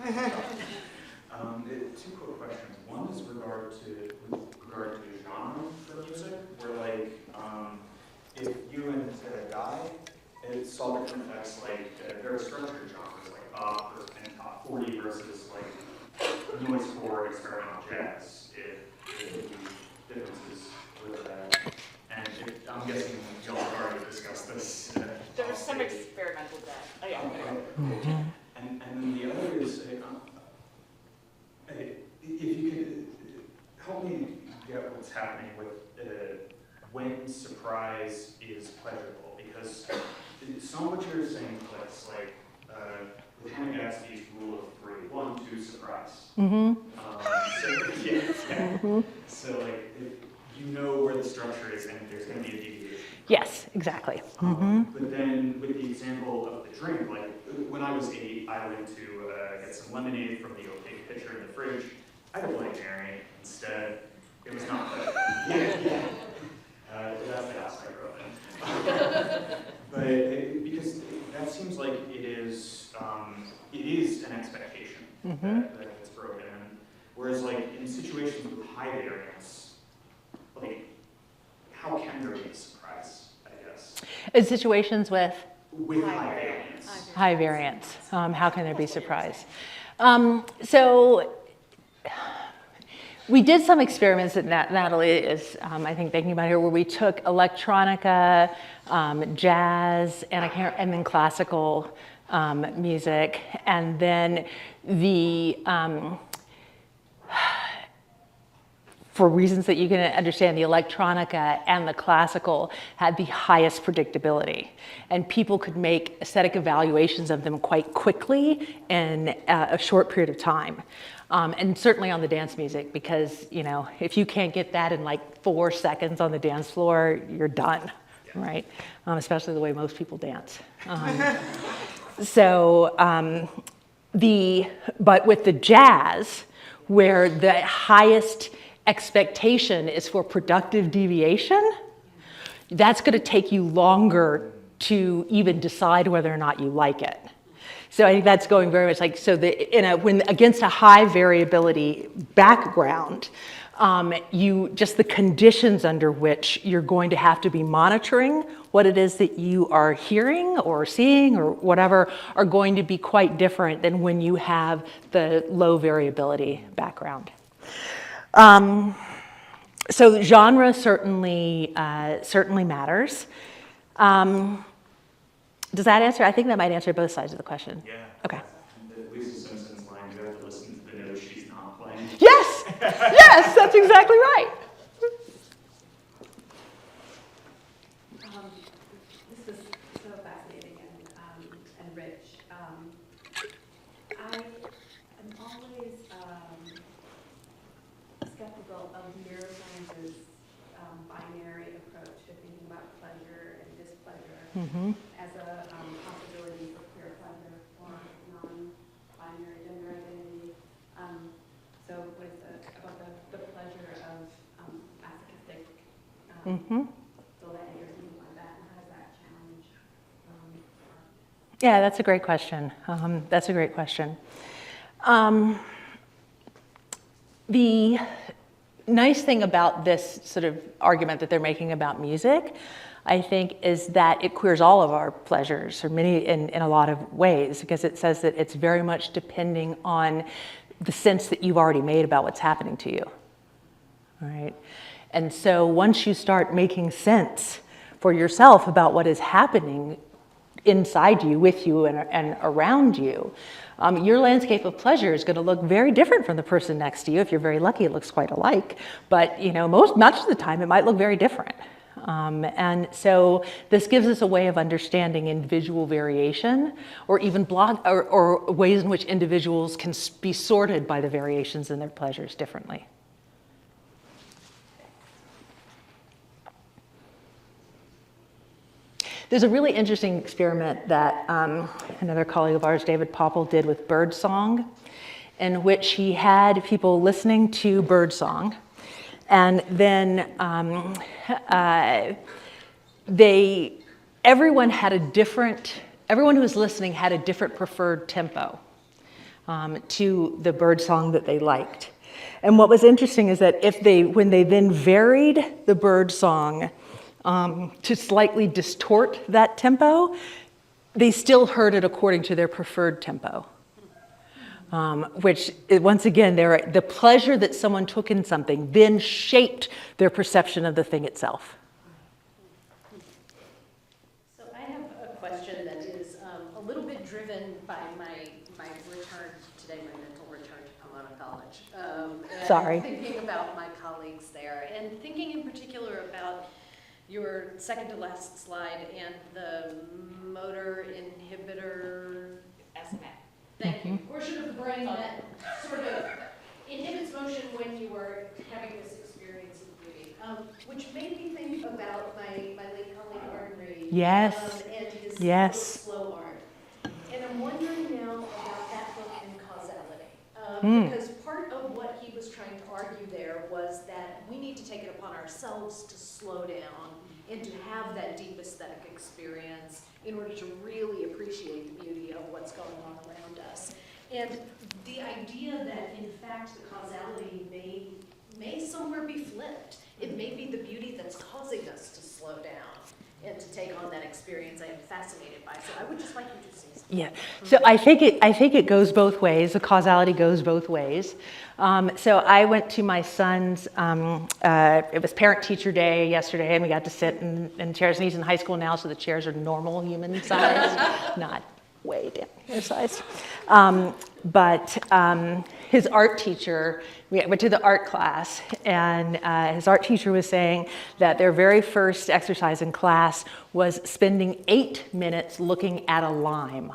[SPEAKER 2] Two quick questions. One is with regard to genre for music, where like if you and a guy, it saw different effects like very structured genres like pop and top 40 versus like noise core experimental jazz. If differences with that, and I'm guessing y'all have already discussed this.
[SPEAKER 3] There was some experimental jazz. Oh yeah.
[SPEAKER 1] Mm-hmm.
[SPEAKER 2] And then the other is, if you could help me get what's happening with when surprise is pleasurable, because some of what you're saying clicks, like with Hannah Gadsby's rule of 3, 1, 2, surprise.
[SPEAKER 1] Mm-hmm.
[SPEAKER 2] So like, if you know where the structure is and there's going to be a deviation.
[SPEAKER 1] Yes, exactly. Mm-hmm.
[SPEAKER 2] But then with the example of the drink, like when I was 8, I went to get some lemonade from the opaque pitcher in the fridge. I got Bloody Mary instead. It was not pleasant. That's the house I grew up in. But because that seems like it is an expectation that it's broken. Whereas like in situations with high variance, like how can there be a surprise, I guess?
[SPEAKER 1] In situations with
[SPEAKER 2] high variance.
[SPEAKER 1] high variance, how can there be surprise? So we did some experiments that Natalie is, I think, thinking about here, where we took electronica, jazz, and then classical music, and then for reasons that you can understand, the electronica and the classical had the highest predictability, and people could make aesthetic evaluations of them quite quickly in a short period of time. And certainly on the dance music, because if you can't get that in like 4 seconds on the dance floor, you're done, right? Especially the way most people dance. But with the jazz, where the highest expectation is for productive deviation, that's going to take you longer to even decide whether or not you like it. So I think that's going very much like, so when against a high variability background, just the conditions under which you're going to have to be monitoring what it is that you are hearing or seeing or whatever are going to be quite different than when you have the low variability background. So genre certainly matters. Does that answer? I think that might answer both sides of the question.
[SPEAKER 2] Yeah.
[SPEAKER 1] Okay.
[SPEAKER 2] Lisa Simpson's line, you have to listen to the notes she's not playing.
[SPEAKER 1] Yes! Yes, that's exactly right.
[SPEAKER 4] This was so fascinating and rich. I am always skeptical of neuroscience's binary approach to thinking about pleasure and displeasure as a possibility for queer pleasure or non-binary gender identity. So what is about the pleasure of masochistic delay or something like that, and how does that challenge?
[SPEAKER 1] Yeah, that's a great question. That's a great question. The nice thing about this sort of argument that they're making about music, I think, is that it queers all of our pleasures, or many in a lot of ways, because it says that it's very much depending on the sense that you've already made about what's happening to you, right? And so once you start making sense for yourself about what is happening inside you, with you, and around you, your landscape of pleasure is going to look very different from the person next to you. If you're very lucky, it looks quite alike, but much of the time it might look very different. And so this gives us a way of understanding individual variation, or even or ways in which individuals can be sorted by the variations in their pleasures differently. There's a really interesting experiment that another colleague of ours, David Popple, did with birdsong, in which he had people listening to birdsong, and then everyone who was listening had a different preferred tempo. to the bird song that they liked. And what was interesting is that when they then varied the bird song to slightly distort that tempo, they still heard it according to their preferred tempo. Which, once again, the pleasure that someone took in something then shaped their perception of the thing itself.
[SPEAKER 5] So I have a question that is a little bit driven by my return today, my mental return to Pomona College. And
[SPEAKER 1] Sorry.
[SPEAKER 5] Thinking about my colleagues there, and thinking in particular about your second to last slide and the motor inhibitor.
[SPEAKER 3] SMA.
[SPEAKER 5] Thank you. Portion of the brain that sort of inhibits motion when you are having this experience of beauty, which made me think about my late colleague Art Reed.
[SPEAKER 1] Yes.
[SPEAKER 5] And his
[SPEAKER 1] Yes.
[SPEAKER 5] book, Slow Art. And I'm wondering now about that book and causality. Because part of what he was trying to argue there was that we need to take it upon ourselves to slow down and to have that deep aesthetic experience in order to really appreciate the beauty of what's going on around us. And the idea that, in fact, the causality may somewhere be flipped. It may be the beauty that's causing us to slow down and to take on that experience I am fascinated by. So I would just like you to say something.
[SPEAKER 1] Yeah, so I think it goes both ways. The causality goes both ways. So I went to my son's, it was parent-teacher day yesterday, and we got to sit in chairs, and he's in high school now, so the chairs are normal human size, not way down size. But his art teacher, we went to the art class, and his art teacher was saying that their very first exercise in class was spending 8 minutes looking at a lime.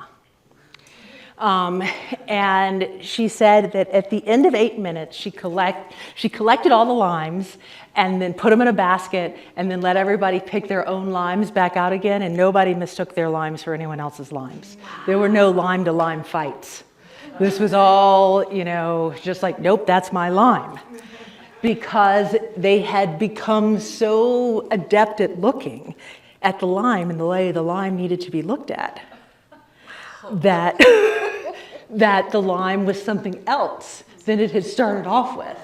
[SPEAKER 1] And she said that at the end of 8 minutes, she collected all the limes and then put them in a basket and then let everybody pick their own limes back out again, and nobody mistook their limes for anyone else's limes. There were no lime to lime fights. This was all, just like, nope, that's my lime. Because they had become so adept at looking at the lime and the way the lime needed to be looked at, that the lime was something else than it had started off with,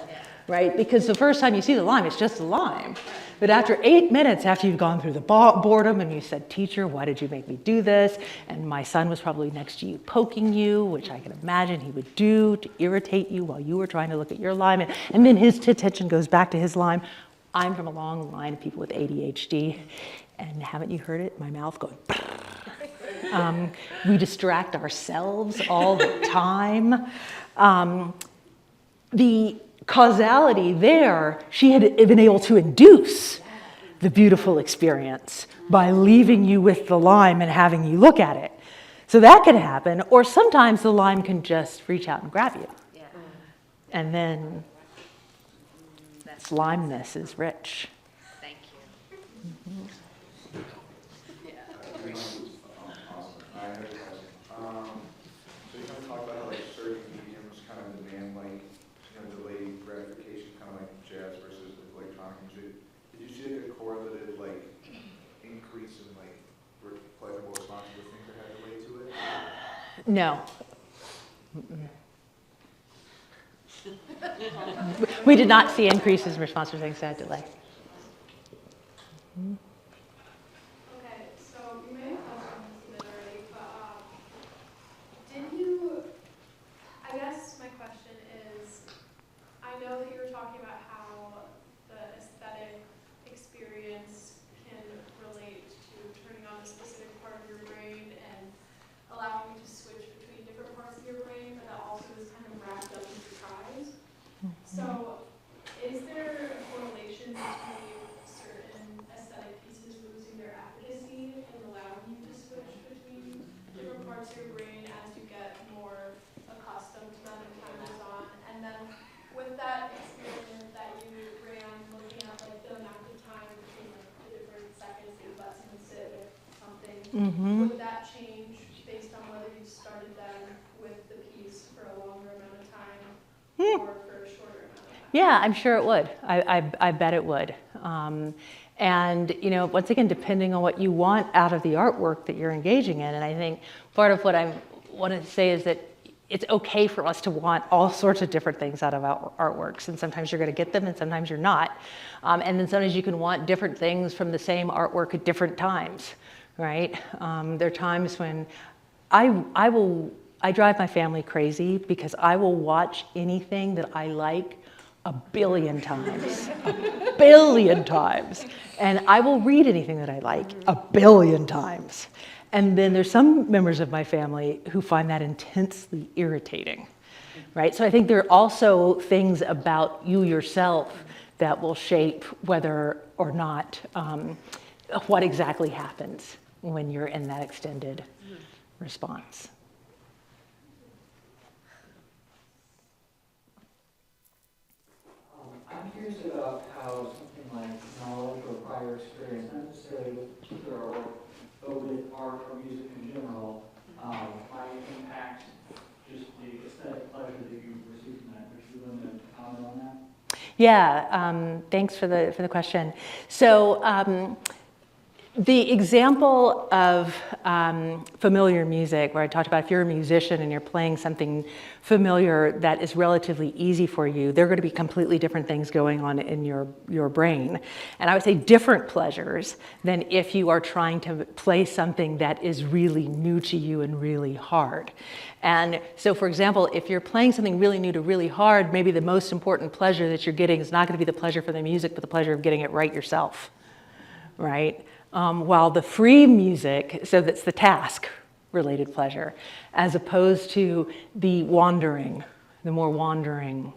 [SPEAKER 1] right? Because the first time you see the lime, it's just a lime. But after 8 minutes, after you've gone through the boredom and you said, teacher, why did you make me do this? And my son was probably next to you poking you, which I can imagine he would do to irritate you while you were trying to look at your lime. And then his attention goes back to his lime. I'm from a long line of people with ADHD. And haven't you heard it? My mouth going. We distract ourselves all the time. The causality there, she had been able to induce the beautiful experience by leaving you with the lime and having you look at it. So that can happen, or sometimes the lime can just reach out and grab you.
[SPEAKER 5] Yeah.
[SPEAKER 1] And then limeness is rich.
[SPEAKER 5] Thank you. Yeah.
[SPEAKER 6] Awesome. I have a question. So you kind of talk about how like certain mediums kind of demand like delayed gratification, kind of like jazz versus electronic music. Did you see like a correlated like increase in like pleasurable responses to things that had delay to it?
[SPEAKER 1] No. We did not see increases in response to things that had delay.
[SPEAKER 4] Okay, so you may have touched on this a bit already, but did you, I guess my question is, I know that you were talking about how the aesthetic experience can relate to turning on a specific part of your brain and allowing you to switch between different parts of your brain, but that also is kind of wrapped up in surprise. So is there a correlation between certain aesthetic pieces losing their efficacy and allowing you to switch between different parts of your brain as you get more accustomed to them and time goes on? And then with that experiment that you ran, looking at like the amount of time between like, the different seconds that you let someone sit with something, would that change based on whether you started them with the piece for a longer amount of time or for a shorter amount of time?
[SPEAKER 1] Yeah, I'm sure it would. I bet it would. And, once again, depending on what you want out of the artwork that you're engaging in. And I think part of what I wanted to say is that it's okay for us to want all sorts of different things out of our artworks, and sometimes you're going to get them and sometimes you're not. And then sometimes you can want different things from the same artwork at different times, right? There are times when I drive my family crazy because I will watch anything that I like a billion times, a billion times. And I will read anything that I like a billion times. And then there's some members of my family who find that intensely irritating, right? So I think there are also things about you yourself that will shape whether or not, what exactly happens when you're in that extended response.
[SPEAKER 7] I'm curious about how something like knowledge or prior experience, not necessarily with particular artwork, but with art or music in general, might impact just the aesthetic pleasure that you receive from that. Would you want to comment on that?
[SPEAKER 1] Yeah, thanks for the question. So the example of familiar music, where I talked about if you're a musician and you're playing something familiar that is relatively easy for you, there are going to be completely different things going on in your brain. And I would say different pleasures than if you are trying to play something that is really new to you and really hard. And so, for example, if you're playing something really new to really hard, maybe the most important pleasure that you're getting is not going to be the pleasure for the music, but the pleasure of getting it right yourself, right? While the free music, so that's the task-related pleasure, as opposed to the more wandering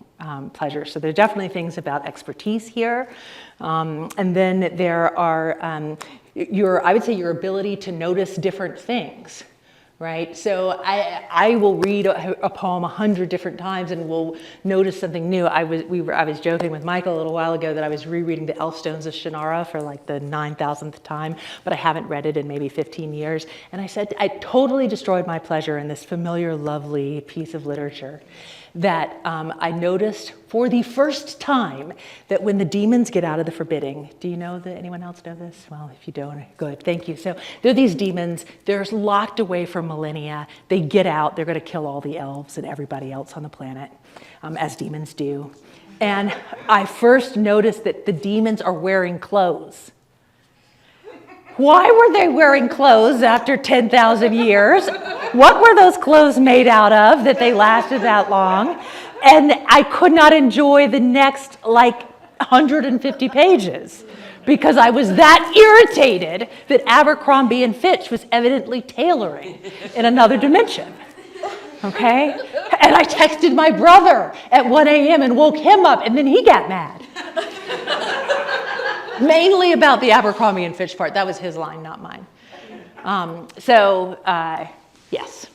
[SPEAKER 1] pleasure. So there are definitely things about expertise here. And then there are, I would say your ability to notice different things. Right, so I will read a poem 100 different times and will notice something new. I was joking with Michael a little while ago that I was rereading the Elfstones of Shannara for like the 9,000th time, but I haven't read it in maybe 15 years. And I said I totally destroyed my pleasure in this familiar, lovely piece of literature. That I noticed for the first time that when the demons get out of the forbidding, do you know that anyone else know this? Well, if you don't, good, thank you. So there are these demons, they're locked away for millennia. They get out, they're gonna kill all the elves and everybody else on the planet, as demons do. And I first noticed that the demons are wearing clothes. Why were they wearing clothes after 10,000 years? What were those clothes made out of that they lasted that long? And I could not enjoy the next, 150 pages because I was that irritated that Abercrombie and Fitch was evidently tailoring in another dimension. Okay? And I texted my brother at 1 a.m. and woke him up, and then he got mad. Mainly about the Abercrombie and Fitch part. That was his line, not mine. Yes.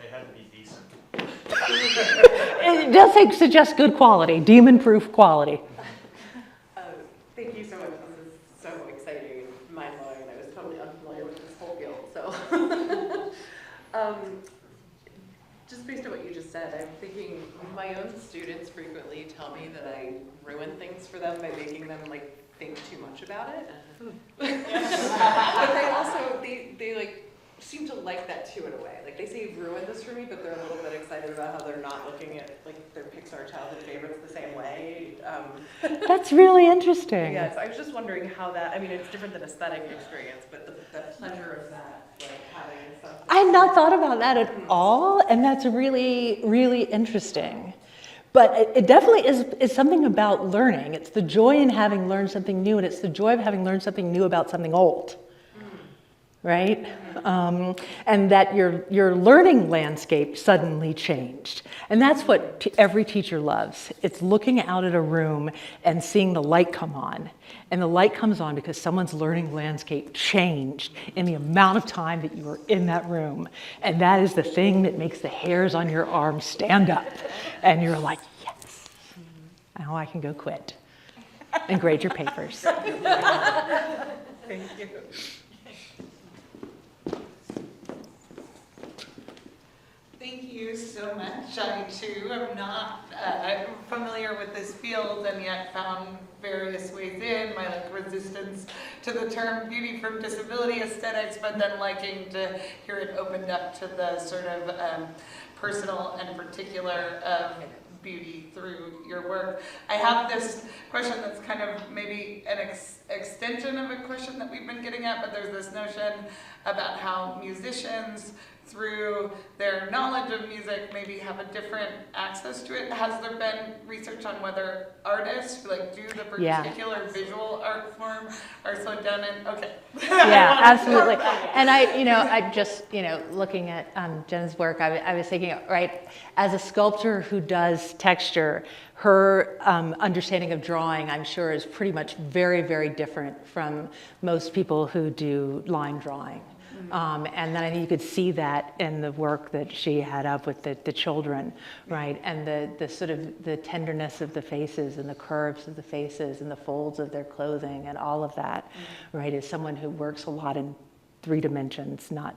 [SPEAKER 2] They had to be decent.
[SPEAKER 1] It does suggest good quality, demon-proof quality.
[SPEAKER 3] Thank you so much. This is so exciting and mind-blowing. I was totally unfamiliar with this whole field. So, just based on what you just said, I'm thinking my own students frequently tell me that I ruin things for them by making them think too much about it. But they also they seem to like that too in a way. They say you've ruined this for me, but they're a little bit excited about how they're not looking at their Pixar childhood favorites the same way.
[SPEAKER 1] That's really interesting.
[SPEAKER 3] Yes, I was just wondering how that. I mean, it's different than aesthetic experience, but the pleasure of that, having something.
[SPEAKER 1] I had not thought about that at all, and that's really, really interesting. But it definitely is something about learning. It's the joy in having learned something new, and it's the joy of having learned something new about something old, right? And that your learning landscape suddenly changed. And that's what every teacher loves. It's looking out at a room and seeing the light come on. And the light comes on because someone's learning landscape changed in the amount of time that you were in that room. And that is the thing that makes the hairs on your arm stand up. And you're like, yes, now I can go quit and grade your papers.
[SPEAKER 3] Thank you.
[SPEAKER 8] Thank you so so much. I too am not familiar with this field, and yet found various ways in my resistance to the term beauty from disability aesthetics, but then liking to hear it opened up to the sort of personal and particular beauty through your work. I have this question that's kind of maybe an extension of a question that we've been getting at, but there's this notion about how musicians, through their knowledge of music, maybe have a different access to it. Has there been research on whether artists who do the particular visual art form are so done in? Okay.
[SPEAKER 1] Yeah, absolutely. And I just, looking at Jen's work, I was thinking, right, as a sculptor who does texture, her understanding of drawing, I'm sure, is pretty much very, very different from most people who do line drawing. And then I think you could see that in the work that she had up with the children, right? And the sort of the tenderness of the faces and the curves of the faces and the folds of their clothing and all of that, right? As someone who works a lot in 3 dimensions, not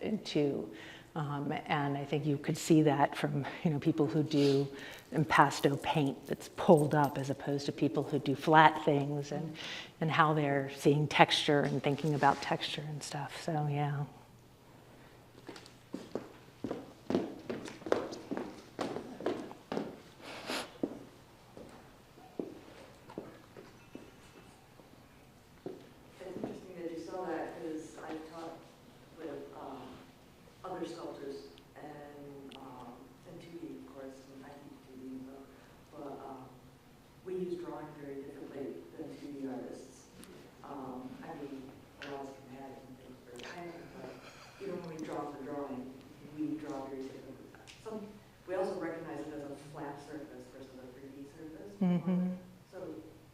[SPEAKER 1] in 2. And I think you could see that from people who do impasto paint that's pulled up, as opposed to people who do flat things, and how they're seeing texture and thinking about texture and stuff. So yeah.
[SPEAKER 9] It's interesting that you saw that, because I taught with other sculptors and 2D, of course, and I teach 2D, but we use drawing very differently than 2D artists. I mean, we're all schematic and things for painting, but even when we draw the drawing, we draw very differently. We also recognize it as a flat surface versus a 3D surface.
[SPEAKER 1] Mm-hmm.
[SPEAKER 9] So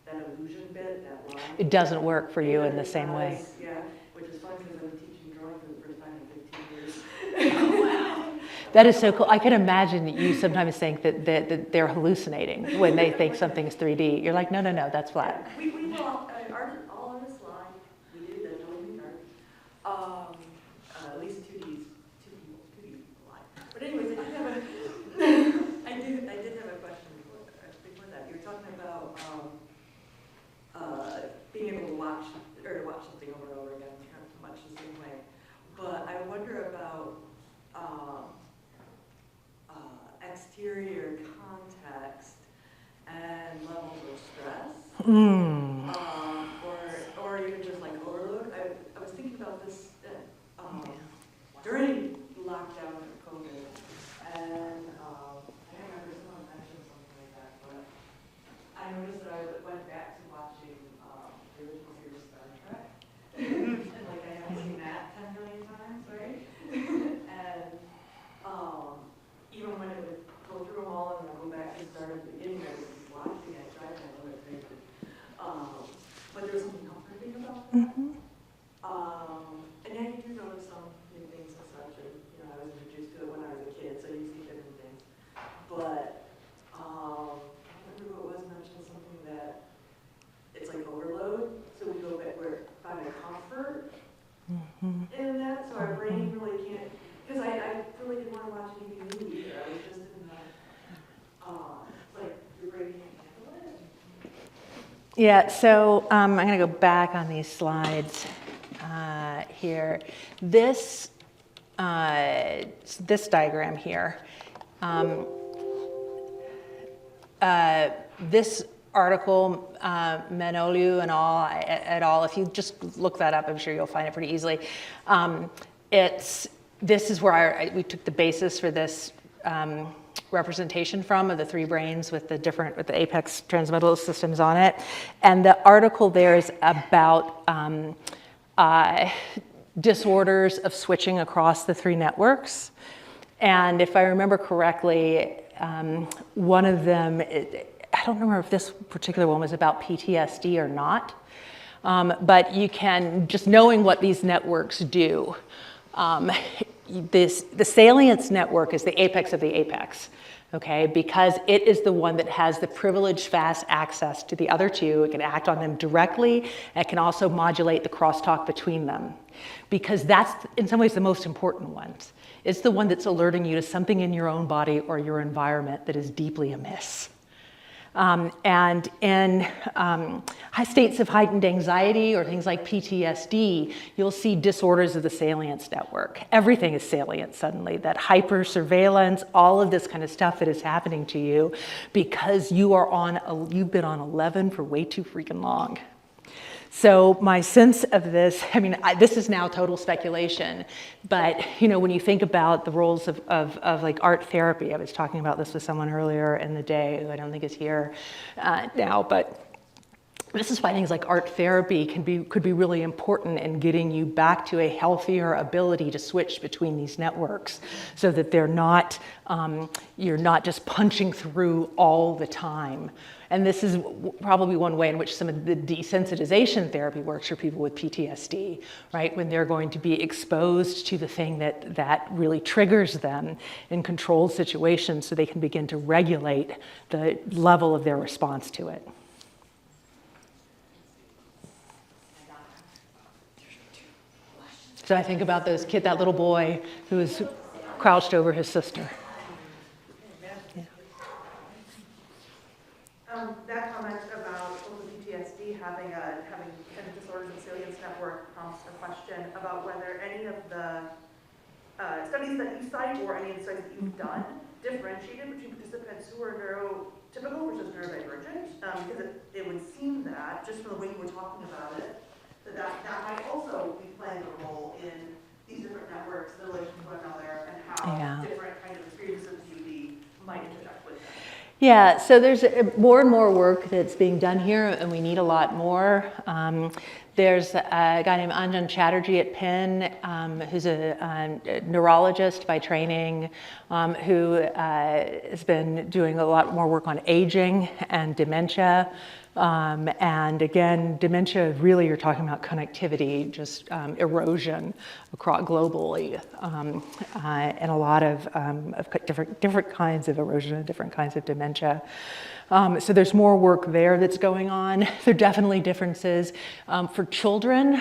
[SPEAKER 9] that illusion bit, that line.
[SPEAKER 1] It doesn't work for you in the same way.
[SPEAKER 9] Yeah, which is fun because I'm teaching drawing for the first time in 15 years.
[SPEAKER 1] That is so cool. I can imagine that you sometimes think that they're hallucinating when they think something's 3D. You're like, no, that's flat.
[SPEAKER 9] We all artists lie. We do, that don't mean art. At least 2D people lie. But anyways, I did have a question before that. You were talking about being able to watch something over and over again, kind of much the same way. But I wonder about exterior context and levels of stress, or even just overload. I was thinking about this during lockdown of COVID, and I remember someone mentioned something like that, but I noticed that I went back to watching the original series Star Trek, and I haven't seen that 10 million times, right? And even when it would go through them all and then go back and start at the beginning, I would keep watching it, trying to know it crazy. But there's something comforting about that.
[SPEAKER 1] Mm-hmm.
[SPEAKER 9] And then you do notice some new things and such, and I was introduced to it when I was a kid, so you see different things. But I remember what was mentioned, something that it's like overload, so we go back, we're finding comfort in that, so our brain really can't, because I really didn't want to watch anything new either. I was just in the, your brain can't handle it.
[SPEAKER 1] Yeah, so I'm going to go back on these slides here. This diagram here, this article, Manoliu et al., if you just look that up, I'm sure you'll find it pretty easily. This is where we took the basis for this representation from, of the 3 brains with the apex transcendental systems on it. And the article there is about disorders of switching across the 3 networks. And if I remember correctly, one of them, I don't remember if this particular one was about PTSD or not, but you can, just knowing what these networks do, the salience network is the apex of the apex, okay? Because it is the one that has the privileged fast access to the other two. It can act on them directly, and it can also modulate the crosstalk between them. Because that's, in some ways, the most important one. It's the one that's alerting you to something in your own body or your environment that is deeply amiss. And in high states of heightened anxiety or things like PTSD, you'll see disorders of the salience network. Everything is salient suddenly, that hyper-surveillance, all of this kind of stuff that is happening to you because you've been on 11 for way too freaking long. So my sense of this, I mean, this is now total speculation, but when you think about the roles of like art therapy, I was talking about this with someone earlier in the day who I don't think is here now, but this is why things like art therapy could be really important in getting you back to a healthier ability to switch between these networks, so that you're not just punching through all the time. And this is probably one way in which some of the desensitization therapy works for people with PTSD, right? When they're going to be exposed to the thing that really triggers them in controlled situations, so they can begin to regulate the level of their response to it. So I think about that little boy who was crouched over his sister.
[SPEAKER 10] That comment about people with PTSD having disorders of salience network prompts a question about whether any of the studies that you cite or any of the studies that you've done differentiated between participants who are neurotypical versus neurodivergent, because it would seem that, just from the way you were talking about it, that might also be playing a role in these different networks, the relation to one another, and how different kind of experiences of beauty might intersect with them.
[SPEAKER 1] Yeah, so there's more and more work that's being done here, and we need a lot more. There's a guy named Anjan Chatterjee at Penn, who's a neurologist by training, who has been doing a lot more work on aging and dementia. And again, dementia, really you're talking about connectivity, just erosion across globally, and a lot of different kinds of erosion and different kinds of dementia. So there's more work there that's going on. There are definitely differences for children,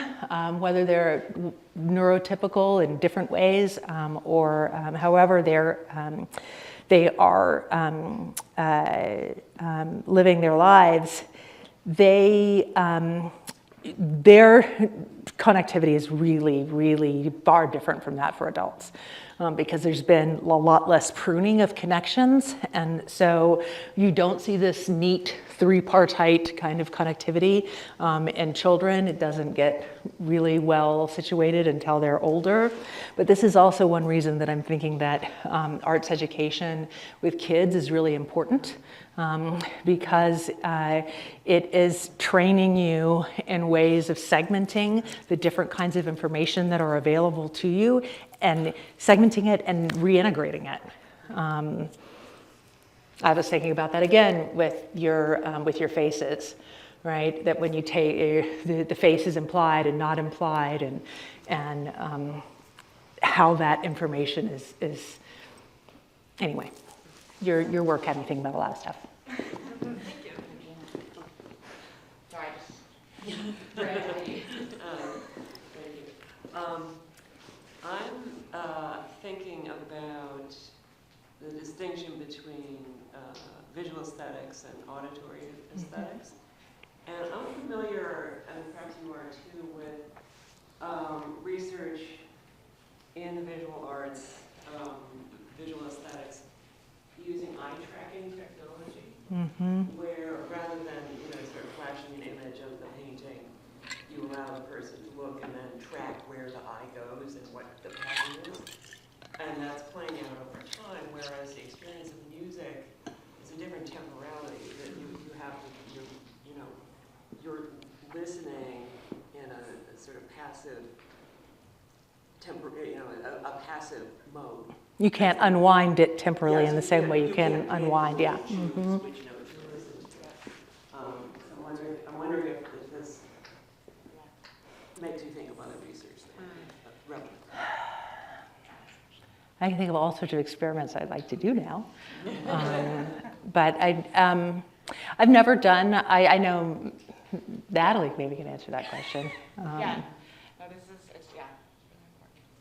[SPEAKER 1] whether they're neurotypical in different ways, or however they are living their lives. Their connectivity is really, really far different from that for adults, because there's been a lot less pruning of connections, and so you don't see this neat three-partite kind of connectivity in children. It doesn't get really well situated until they're older. But this is also one reason that I'm thinking that arts education with kids is really important. Because it is training you in ways of segmenting the different kinds of information that are available to you, and segmenting it and reintegrating it. I was thinking about that again with your faces, right? That when you take the face is implied and not implied, and how that information is anyway. Your work had me thinking about a lot of stuff.
[SPEAKER 3] Thank you. Sorry, just gradually.
[SPEAKER 11] Thank you. I'm thinking about the distinction between visual aesthetics and auditory aesthetics. And I'm familiar, and perhaps you are too, with research in the visual arts, visual aesthetics, using eye tracking technology, where rather than sort of flashing an image of the painting, you allow the person to look and then track where the eye goes and what the pattern is, and that's playing out over time. Whereas the experience of music is a different temporality that you have to you're listening in a sort of passive a passive mode.
[SPEAKER 1] You can't unwind it temporarily in the same way you can unwind, yeah.
[SPEAKER 11] Which notes you're listening to. I'm wondering if this makes you think of other research.
[SPEAKER 1] I can think of all sorts of experiments I'd like to do now. But I've never done, I know Natalie maybe can answer that question.
[SPEAKER 8] Yeah. No, it's yeah.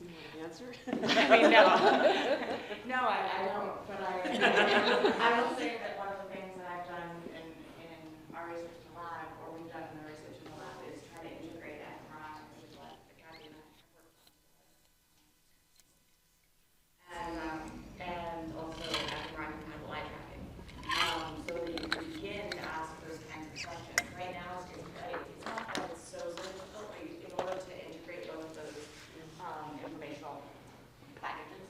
[SPEAKER 11] You want the answer?
[SPEAKER 8] I mean, no.
[SPEAKER 9] No, I don't, but I will say that one of the things that I've done in our research in the lab, or we've done in the research in the lab, is try to integrate fMRI, which is what Gabby and I work on. And also fMRI compatible eye tracking. So that you can begin to ask those kinds of questions. Right now, it's not that it's so difficult, but in order to integrate both of those informational packages,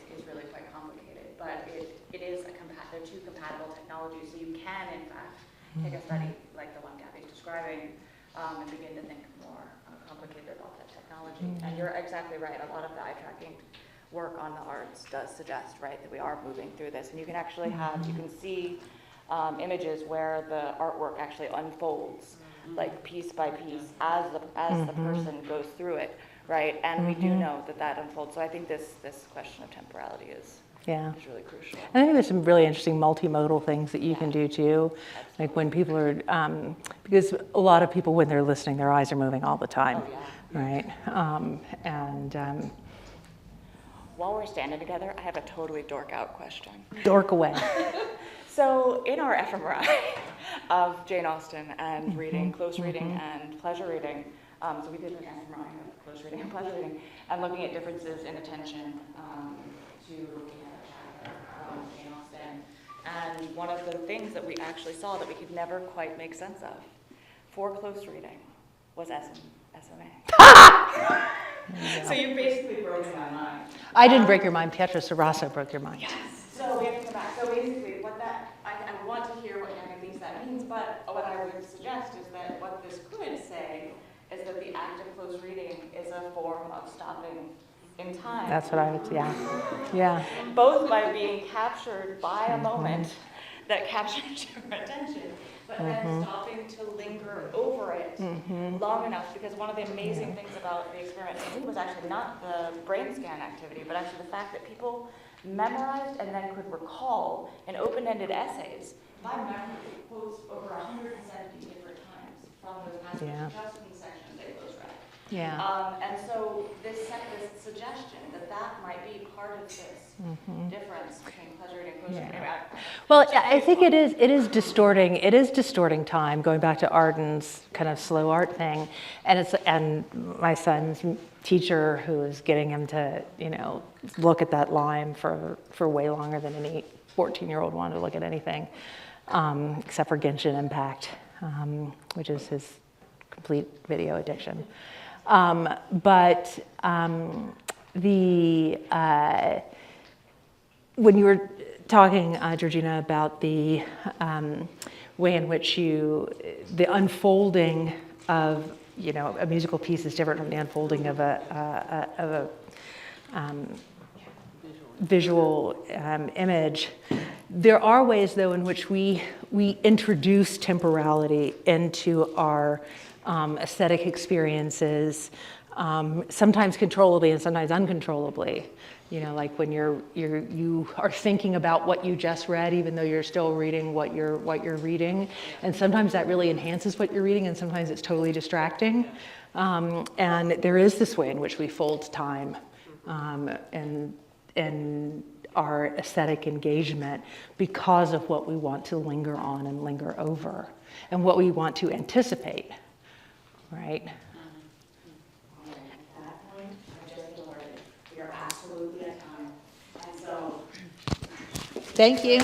[SPEAKER 9] it's really quite complicated. But it is they're two compatible technologies, so you can, in fact, take a study like the one Gabby's describing and begin to think more complicated about that technology. And you're exactly right. A lot of the eye tracking work on the arts does suggest, right, that we are moving through this. And you can actually you can see images where the artwork actually unfolds, like piece by piece, as the person goes through it, right? And we do know that unfolds. So I think this question of temporality is really crucial.
[SPEAKER 1] I think there's some really interesting multimodal things that you can do too. Like when people are, because a lot of people when they're listening, their eyes are moving all the time, right?
[SPEAKER 12] While we're standing together, I have a totally dork out question.
[SPEAKER 1] Dork away.
[SPEAKER 12] So in our fMRI of Jane Austen and reading, close reading and pleasure reading, so we did an fMRI of close reading and pleasure reading, and looking at differences in attention to looking at a chapter of Jane Austen. And one of the things that we actually saw that we could never quite make sense of for close reading was SMA. So you basically broke my mind.
[SPEAKER 1] I didn't break your mind. Pietro Sarasso broke your mind.
[SPEAKER 12] Yes. So we have to come back. So basically, I want to hear what Gabby thinks that means, but what I would suggest is that what this could say is that the act of close reading is a form of stopping in time.
[SPEAKER 1] That's what I would, yeah.
[SPEAKER 12] Both by being captured by a moment that captures your attention, but then stopping to linger over it long enough, because one of the amazing things about the experiment, I think, was actually not the brain scan activity, but actually the fact that people memorized and then could recall in open-ended essays by memory quotes over 170 different times from those passages, just in the sections they close read. And so this suggestion that might be part of this difference between pleasure and close reading.
[SPEAKER 1] Well, I think it is distorting time, going back to Arden's kind of slow art thing. And my son's teacher, who is getting him to, look at that line for way longer than any 14-year-old wanted to look at anything, except for Genshin Impact, which is his complete video addiction. When you were talking, Georgina, about the way in which the unfolding of a musical piece is different from the unfolding of a visual image. There are ways, though, in which we introduce temporality into our aesthetic experiences, sometimes controllably and sometimes uncontrollably. Like when you are thinking about what you just read, even though you're still reading what you're reading, and sometimes that really enhances what you're reading, and sometimes it's totally distracting. And there is this way in which we fold time in our aesthetic engagement because of what we want to linger on and linger over, and what we want to anticipate, right?
[SPEAKER 5] We are absolutely at time. And so
[SPEAKER 1] Thank you.